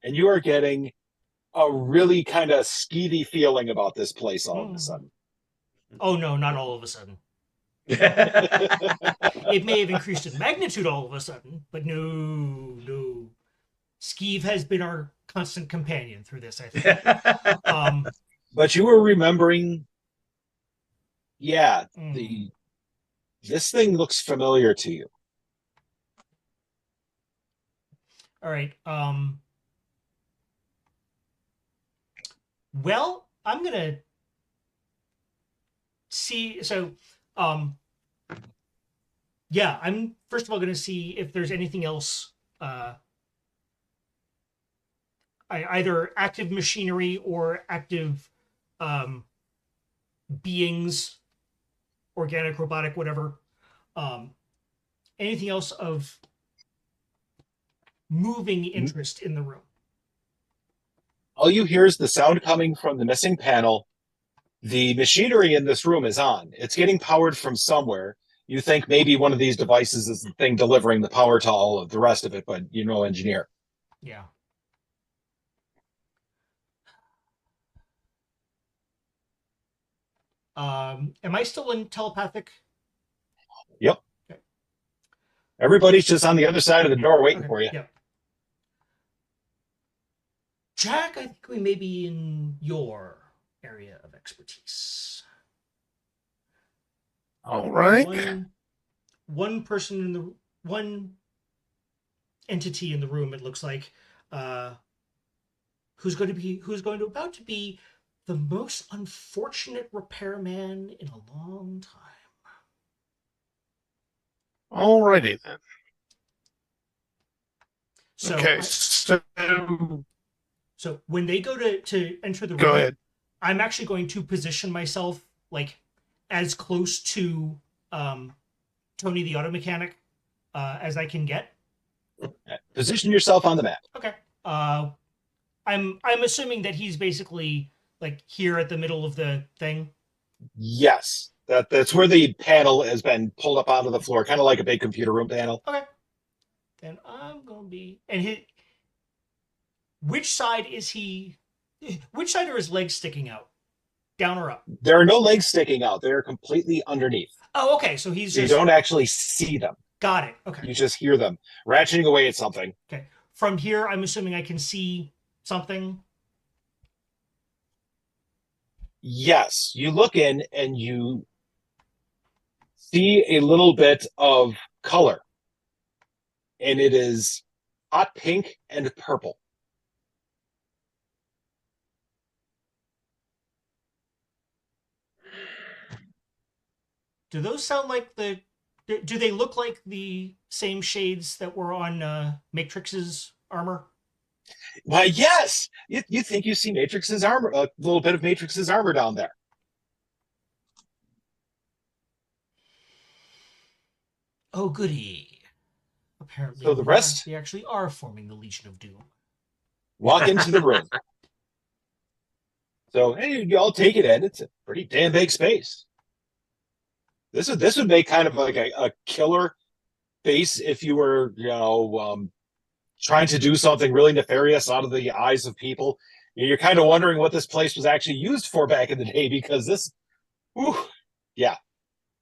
And you are getting a really kind of skeevy feeling about this place all of a sudden. Oh, no, not all of a sudden. It may have increased in magnitude all of a sudden, but no. Skeeve has been our constant companion through this, I think. But you were remembering, Mm. this thing looks familiar to you. All right. Well, I'm gonna see. So, yeah, I'm first of all gonna see if there's anything else. Either active machinery or active beings, organic, robotic, whatever. Anything else of moving interest in the room? all you hear is the sound coming from the missing panel. The machinery in this room is on. It's getting powered from somewhere. You think maybe one of these devices is the thing delivering the power to all of the rest of it, but you're no engineer. Yeah. Am I still in telepathic? Yep. Okay. Everybody's just on the other side of the door waiting for you. Yep. Jack, I think we may be in your area of expertise. All right. One person in the one entity in the room, it looks like, who's going to about to be the most unfortunate repairman in a long time. All righty then. So Okay, so when they go to enter the room, go ahead. I'm actually going to position myself like as close to Tony the auto mechanic as I can get. Position yourself on the map. Okay. I'm assuming that he's basically like here at the middle of the thing. Yes. That's where the panel has been pulled up out of the floor, kind of like a big computer room panel. Okay. Then I'm gonna be which side is he? Which side are his legs sticking out? Down or up? There are no legs sticking out. They're completely underneath. Oh, okay. So he's You just don't actually see them. got it. Okay. You just hear them ratcheting away at something. Okay. From here, I'm assuming I can see something. Yes. You look in and you see a little bit of color. And it is hot pink and purple. Do those sound like do they look like the same shades that were on Matrix's armor? Why, yes. You think you see Matrix's armor, a little bit of Matrix's armor down there. Oh, goody. Apparently, So the rest they actually are forming the Legion of Doom. walk into the room. So, hey, you all take it in. It's a pretty damn big space. This would make kind of like a killer base if you were, trying to do something really nefarious out of the eyes of people. You're kind of wondering what this place was actually used for back in the day, because this, whew, yeah.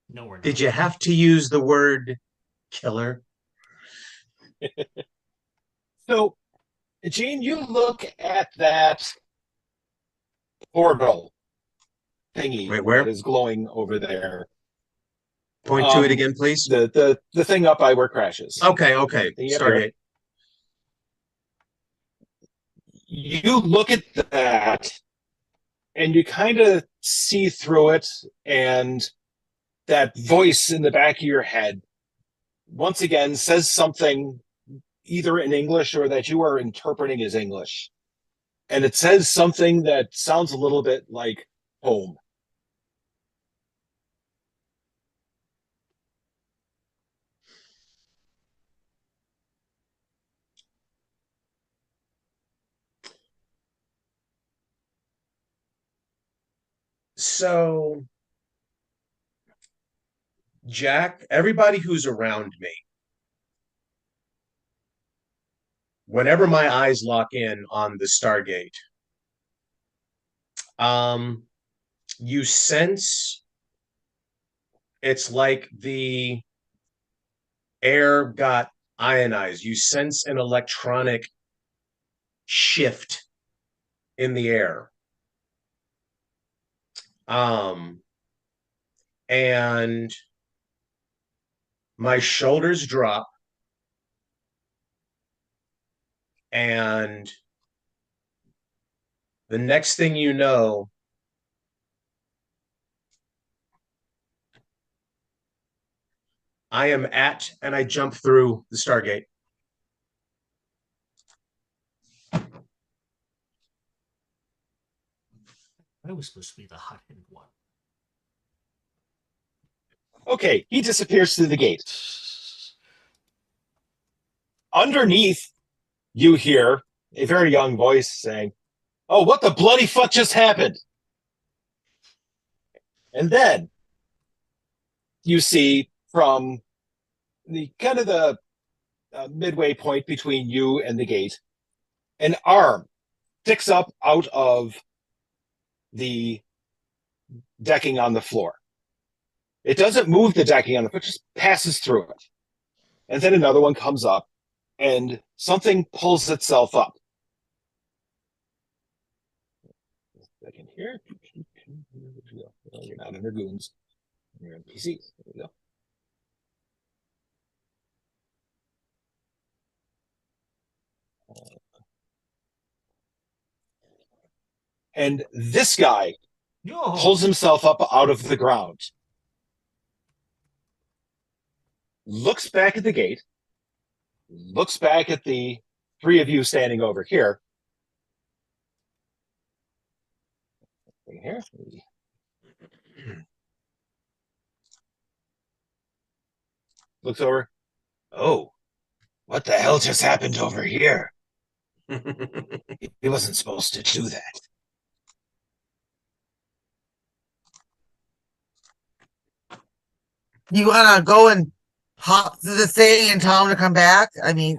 No, we're not. Did you have to use the word killer? So, Gene, you look at that portal thingy Wait, where? that is glowing over there. Point to it again, please. The thing up by where Crash is. Okay. Yep. Stargate. You look at that and you kind of see through it, and that voice in the back of your head once again says something either in English or that you are interpreting as English. And it says something that sounds a little bit like home. So, Jack, everybody who's around me, whenever my eyes lock in on the Stargate, you sense it's like the air got ionized. You sense an electronic shift in the air. And my shoulders drop, and the next thing you know, I am at, and I jump through the Stargate. I was supposed to be the hot-headed one. Okay, he disappears through the gate. Underneath, you hear a very young voice saying, oh, what the bloody fuck just happened? And then you see from the kind of the midway point between you and the gate, an arm sticks up out of the decking on the floor. It doesn't move the decking on the floor, it just passes through it. And then another one comes up and something pulls itself up. Back in here. You're not under goons. You're in PCs. There we go. And this guy Yo. pulls himself up out of the ground, looks back at the gate, looks back at the three of you standing over here. Here. Looks over. Oh, what the hell just happened over here? He wasn't supposed to do that. You wanna go and hop to the thing and tell him to come back? I mean,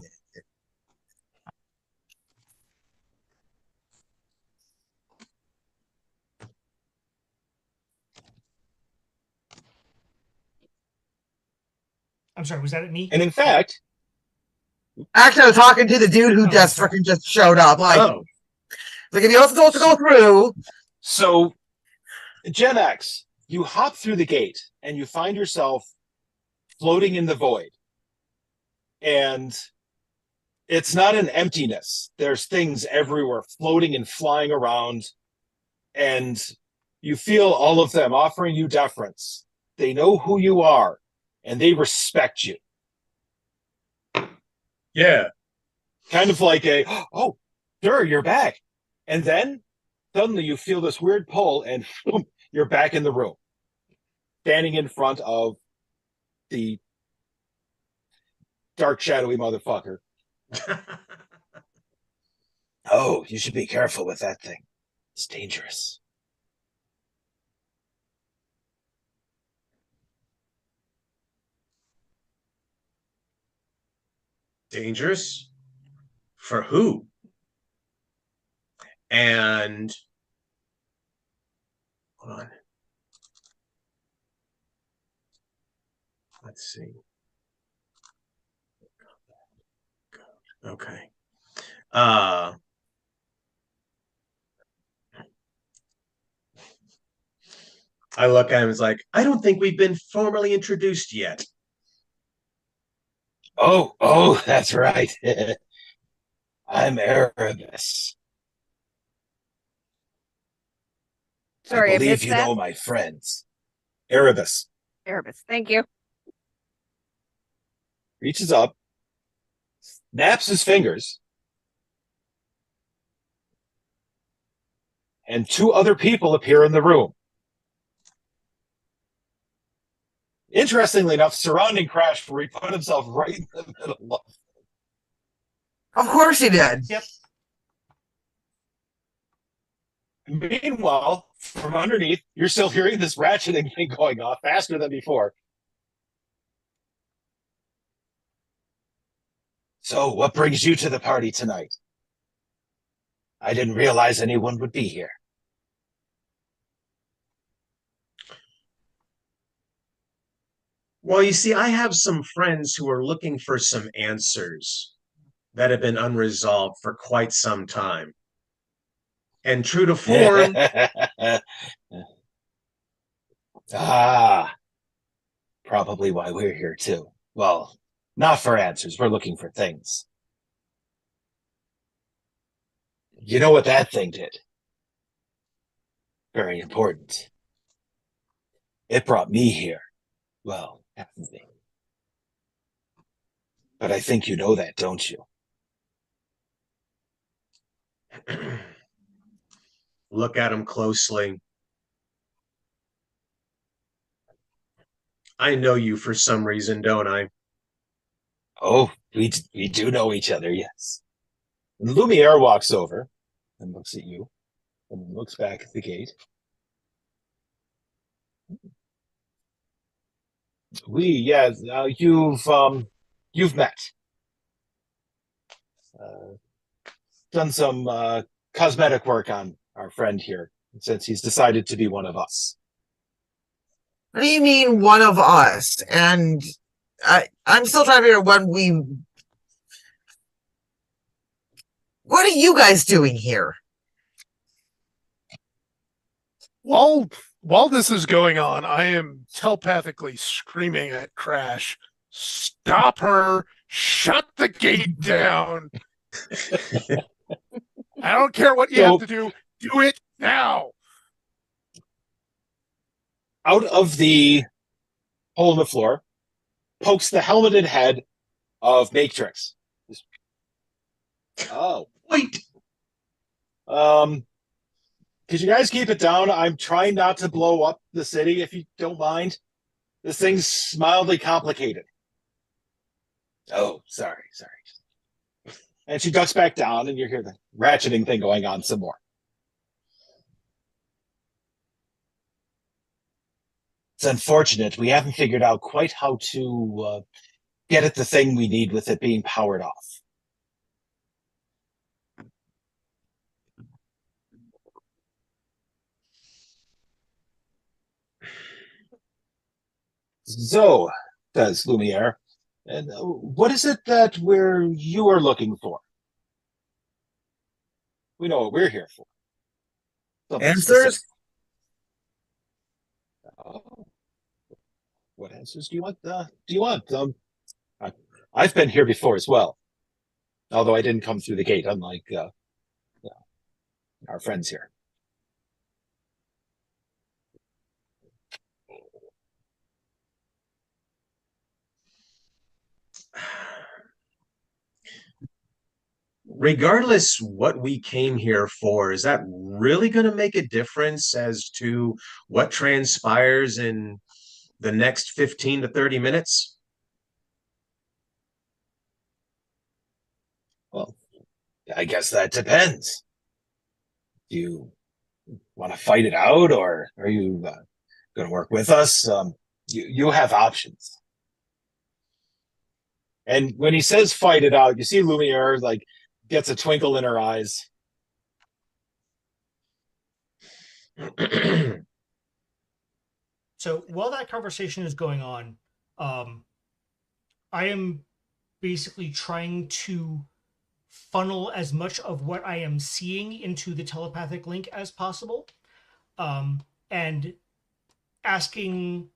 I'm sorry, was that at me? And in fact, actually, I was talking to the dude who Oh, just sorry. freaking just showed up. Like, Oh, like if you're supposed to go through, so Gen X, you hop through the gate and you find yourself floating in the void. And it's not an emptiness. There's things everywhere floating and flying around. And you feel all of them offering you deference. They know who you are and they respect you. yeah. Kind of like a, oh, sure, you're back. And then suddenly you feel this weird pull and boom, you're back in the room, standing in front of the dark, shadowy motherfucker. Oh, you should be careful with that thing. It's dangerous. Dangerous? For who? And hold on. Let's see. Okay. I look at him, it's like, I don't think we've been formally introduced yet. Oh, that's right. I'm Erebus. Sorry, I I believe missed you that. know my friends. Erebus Erebus, thank you. reaches up, snaps his fingers, and two other people appear in the room. Interestingly enough, surrounding Crash, where he put himself right in the middle of. of course he did. Yep. Meanwhile, from underneath, you're still hearing this ratcheting thing going off faster than before. So, what brings you to the party tonight? I didn't realize anyone would be here. Well, you see, I have some friends who are looking for some answers that have been unresolved for quite some time. And true to form, Ah, probably why we're here too. Well, not for answers. We're looking for things. You know what that thing did? Very important. It brought me here. Well, half of me. But I think you know that, don't you? look at him closely. I know you for some reason, don't I? Oh, we do know each other, yes. And Lumiere walks over and looks at you. And looks back at the gate. You've met. Done some cosmetic work on our friend here, since he's decided to be one of us. What do you mean, one of us? And I'm still trying to figure out what are you guys doing here? While this is going on, I am telepathically screaming at Crash, "Stop her! Shut the gate down! I don't care what you have to do. Do it now!" Out of the hole in the floor pokes the helmeted head of Matrix. Oh, Wait. Could you guys keep it down? I'm trying not to blow up the city, if you don't mind. This thing's mildly complicated. Oh, sorry. And she ducks back down, and you hear the ratcheting thing going on some more. It's unfortunate. We haven't figured out quite how to get at the thing we need with it being powered off. So, says Lumiere, and what is it that you are looking for? We know what we're here for. Something Answers? specific. Oh. What answers do you want? I've been here before as well, although I didn't come through the gate, unlike our friends here. Regardless what we came here for, is that really going to make a difference as to what transpires in the next 15 to 30 minutes? Well, I guess that depends. Do you want to fight it out, or are you going to work with us? You have options. And when he says fight it out, you see Lumiere gets a twinkle in her eyes. So while that conversation is going on, I am basically trying to funnel as much of what I am seeing into the telepathic link as possible, and asking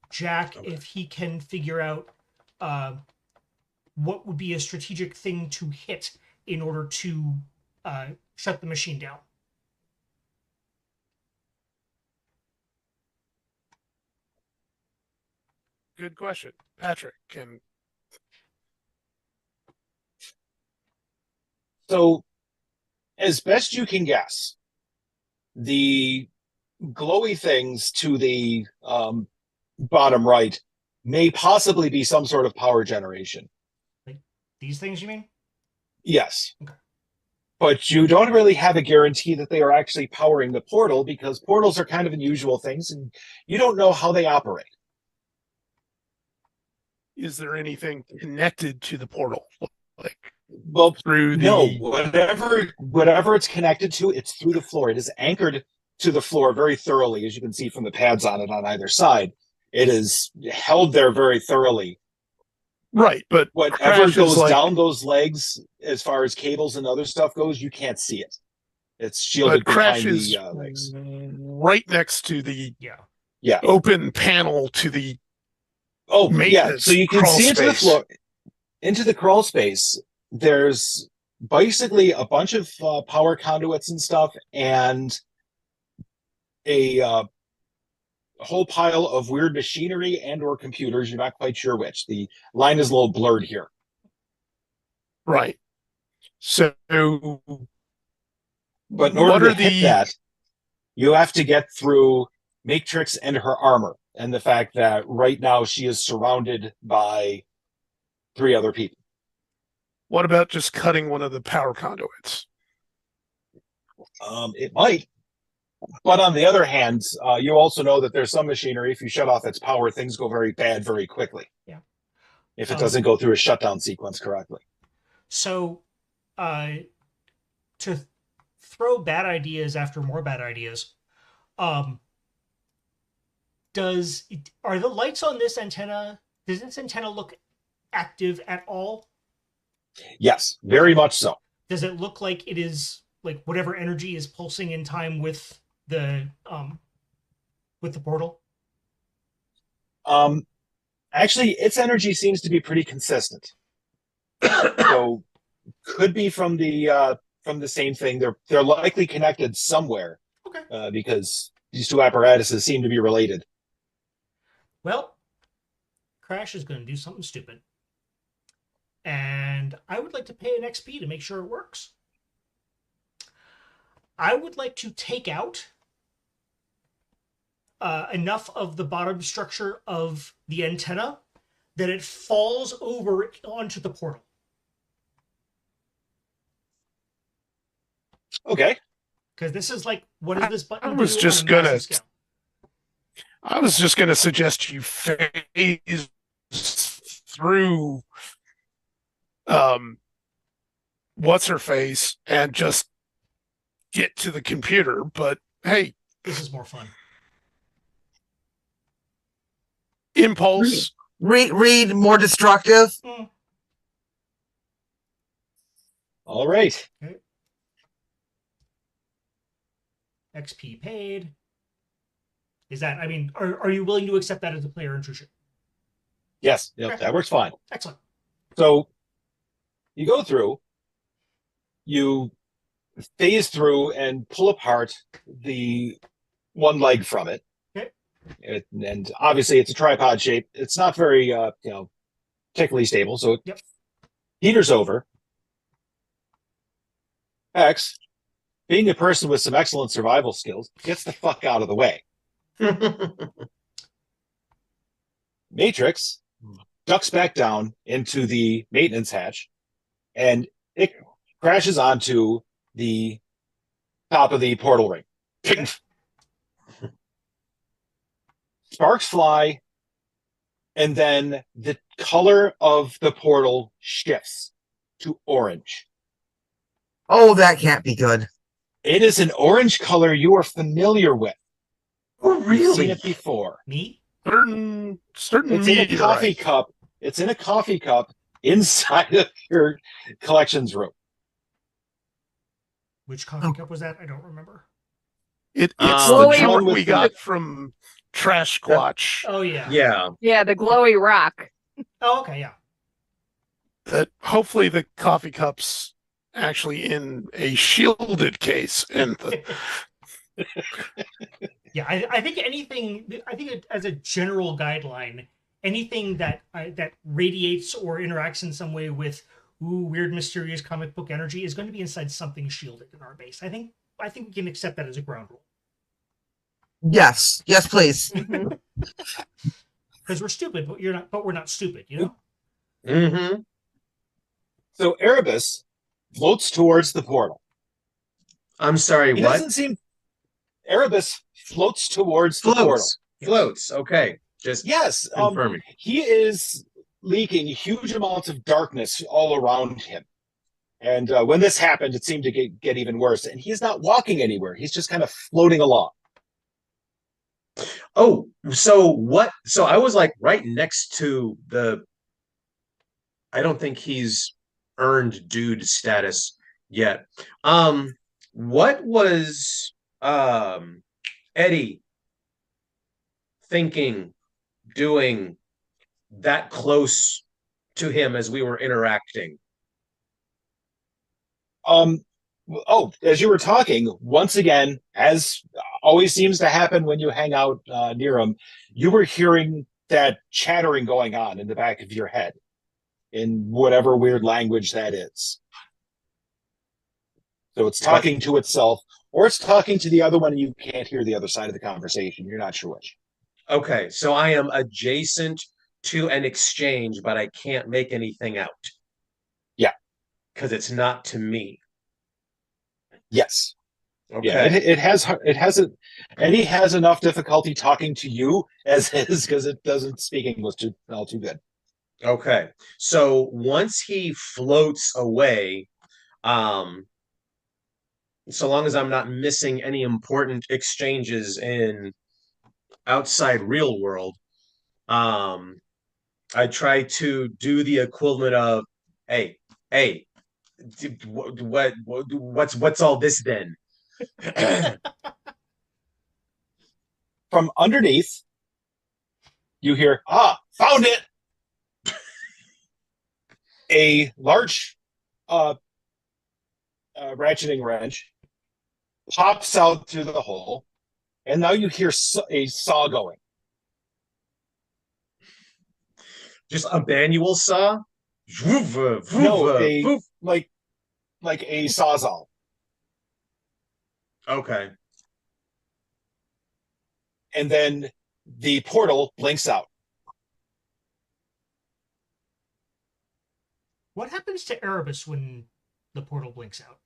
Jack if he can figure out what would be a strategic thing to hit in order to shut the machine down. Good question. Patrick, can... So, as best you can guess, the glowy things to the bottom right may possibly be some sort of power generation. Like these things, you mean? Yes. Okay. But you don't really have a guarantee that they are actually powering the portal, because portals are kind of unusual things, and you don't know how they operate. Is there anything connected to the portal? Like Well, through the... no, whatever it's connected to, it's through the floor. It is anchored to the floor very thoroughly, as you can see from the pads on it on either side. It is held there very thoroughly. Right, but whatever Crash goes is down those legs, as far as cables and other stuff goes, you can't see it. It's shielded but Crash behind is the legs. right next to the Yeah. open panel to the Oh, yeah. maintenance So you can crawl see into the space. floor, into the crawl space. There's basically a bunch of power conduits and stuff, and a whole pile of weird machinery and or computers. You're not quite sure which. The line is a little blurred here. Right. So, but in order to hit that, you have to get through Matrix and her armor, and the fact that right now she is surrounded by 3 other people. What about just cutting one of the power conduits? It might. But on the other hand, you also know that there's some machinery, if you shut off its power, things go very bad very quickly. Yeah. If it doesn't go through a shutdown sequence correctly. So, to throw bad ideas after more bad ideas, are the lights on this antenna, does this antenna look active at all? Yes, very much so. Does it look like it is, like, whatever energy is pulsing in time with the portal? Actually, its energy seems to be pretty consistent. So could be from the same thing. They're likely connected somewhere. Okay. Because these two apparatuses seem to be related. Well, Crash is going to do something stupid. And I would like to pay an XP to make sure it works. I would like to take out enough of the bottom structure of the antenna that it falls over onto the portal. Okay. Because this is like, what does this button I was do just on a gonna- massive scale? I was just going to suggest you phase through what's her face and just get to the computer, but hey, This is more fun. impulse. Read more destructive. All right. XP paid. Is that, I mean, are you willing to accept that as a player intrusion? Yes, yep, that works fine. Excellent. So you go through, you phase through and pull apart the one leg from it. Okay. And obviously it's a tripod shape. It's not very, particularly stable. So it peters over. X, being a person with some excellent survival skills, gets the fuck out of the way. Matrix ducks back down into the maintenance hatch, and it crashes onto the top of the portal ring. Sparks fly, and then the color of the portal shifts to orange. Oh, that can't be good. It is an orange color you are familiar with. Oh, You've seen really? it before. Me? Certain It's in a meteorite. coffee cup. It's in a coffee cup inside of your collections room. Which coffee cup was that? I don't remember. It's Oh, the the one chart with we the- got from Trash Squatch Oh, yeah. Yeah. Yeah, the glowy rock. Oh, okay, yeah. that hopefully the coffee cup's actually in a shielded case. And Yeah, I think as a general guideline, anything that that radiates or interacts in some way with weird, mysterious comic book energy is going to be inside something shielded in our base. I think we can accept that as a ground rule. Yes, yes, please. Because we're stupid, but we're not stupid, you know? Mm-hmm. So Erebus floats towards the portal. I'm sorry, He what? doesn't seem. Erebus floats towards the portal. Floats. Floats. Okay. Just Yes, confirming. he is leaking huge amounts of darkness all around him. And when this happened, it seemed to get even worse. And he's not walking anywhere. He's just kind of floating along. Oh, so what? So I was like right next to the. I don't think he's earned dude status yet. What was Eddie thinking, doing that close to him as we were interacting? As you were talking, once again, as always seems to happen when you hang out near him, you were hearing that chattering going on in the back of your head in whatever weird language that is. So it's talking to itself, or it's talking to the other one, and you can't hear the other side of the conversation. You're not sure which. Okay, so I am adjacent to an exchange, but I can't make anything out. Yeah. Because it's not to me. Yes. Okay. Yeah, it hasn't, and he has enough difficulty talking to you as is because it doesn't speak English too good. Okay. So once he floats away, so long as I'm not missing any important exchanges in outside real world, I try to do the equivalent of, hey, what's all this then? From underneath, you hear, found it! A large ratcheting wrench pops out through the hole, and now you hear a saw going. Just a manual saw? No, like a sawzall. Okay. And then the portal blinks out. What happens to Erebus when the portal blinks out?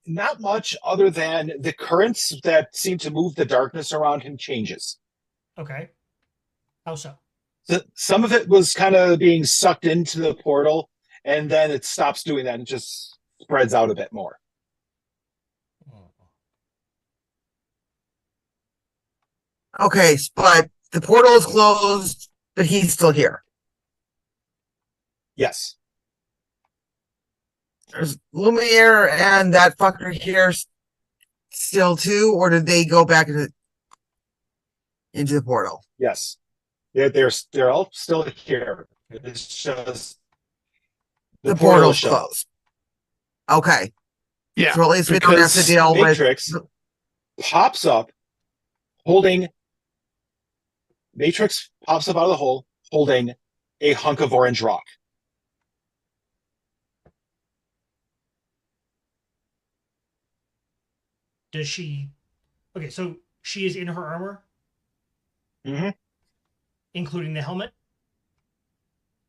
Not much other than the currents that seem to move the darkness around him changes. Okay. How so? Some of it was kind of being sucked into the portal, and then it stops doing that and just spreads out a bit more. Okay, but the portal is closed, but he's still here. Yes. There's Lumiere and that fucker here still too, or did they go back into the portal? Yes. They're all still here. It's just the portal's closed. Okay. Yeah. So at least we don't have to deal Matrix with pops up holding Matrix pops up out of the hole holding a hunk of orange rock. Does she... Okay, so she is in her armor? Mm-hmm. Including the helmet?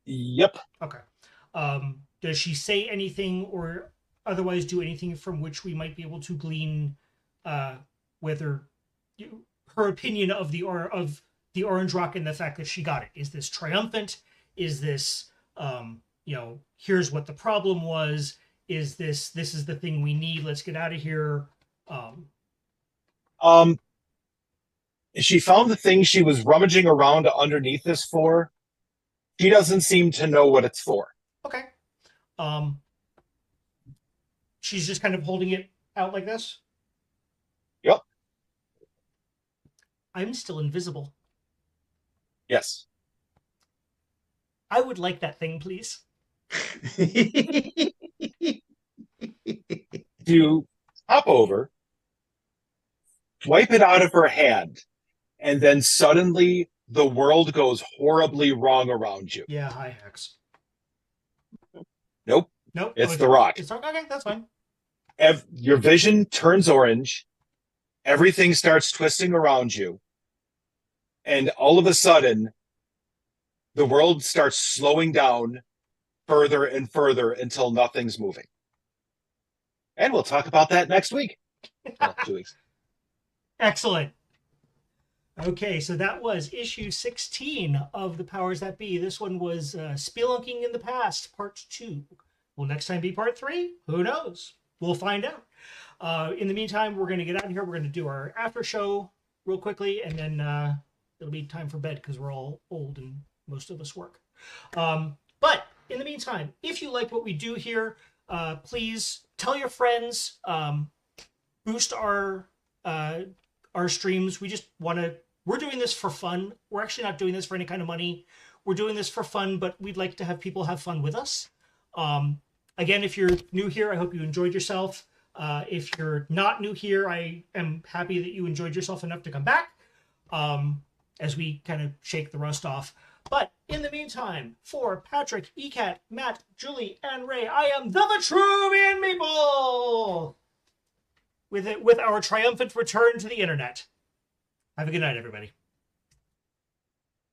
Yep. Okay. Does she say anything or otherwise do anything from which we might be able to glean whether her opinion of the orange rock and the fact that she got it? Is this triumphant? Is this here's what the problem was? Is this is the thing we need? Let's get out of here. She found the thing she was rummaging around underneath this for. She doesn't seem to know what it's for. Okay. She's just kind of holding it out like this? Yep. I'm still invisible. Yes. I would like that thing, please. You hop over, wipe it out of her hand, and then suddenly the world goes horribly wrong around you. Yeah, hi, Hex. Nope. It's the rock. It's okay, that's fine. Your vision turns orange. Everything starts twisting around you. And all of a sudden, the world starts slowing down further and further until nothing's moving. And we'll talk about that next week. Well, 2 weeks. Excellent. Okay, so that was issue 16 of The Powers That Be. This one was Spelunking in the Past, Part 2. Will next time be Part 3? Who knows? We'll find out. In the meantime, we're going to get out of here. We're going to do our after show real quickly, and then it'll be time for bed because we're all old and most of us work. But in the meantime, if you like what we do here, please tell your friends, boost our streams. We just want to, we're doing this for fun. We're actually not doing this for any kind of money. We're doing this for fun, but we'd like to have people have fun with us. Again, if you're new here, I hope you enjoyed yourself. If you're not new here, I am happy that you enjoyed yourself enough to come back as we kind of shake the rust off. But in the meantime, for Patrick, ECAT, Matt, Julie, and Ray, I am the Vitruvian Meeple! With our triumphant return to the internet. Have a good night, everybody.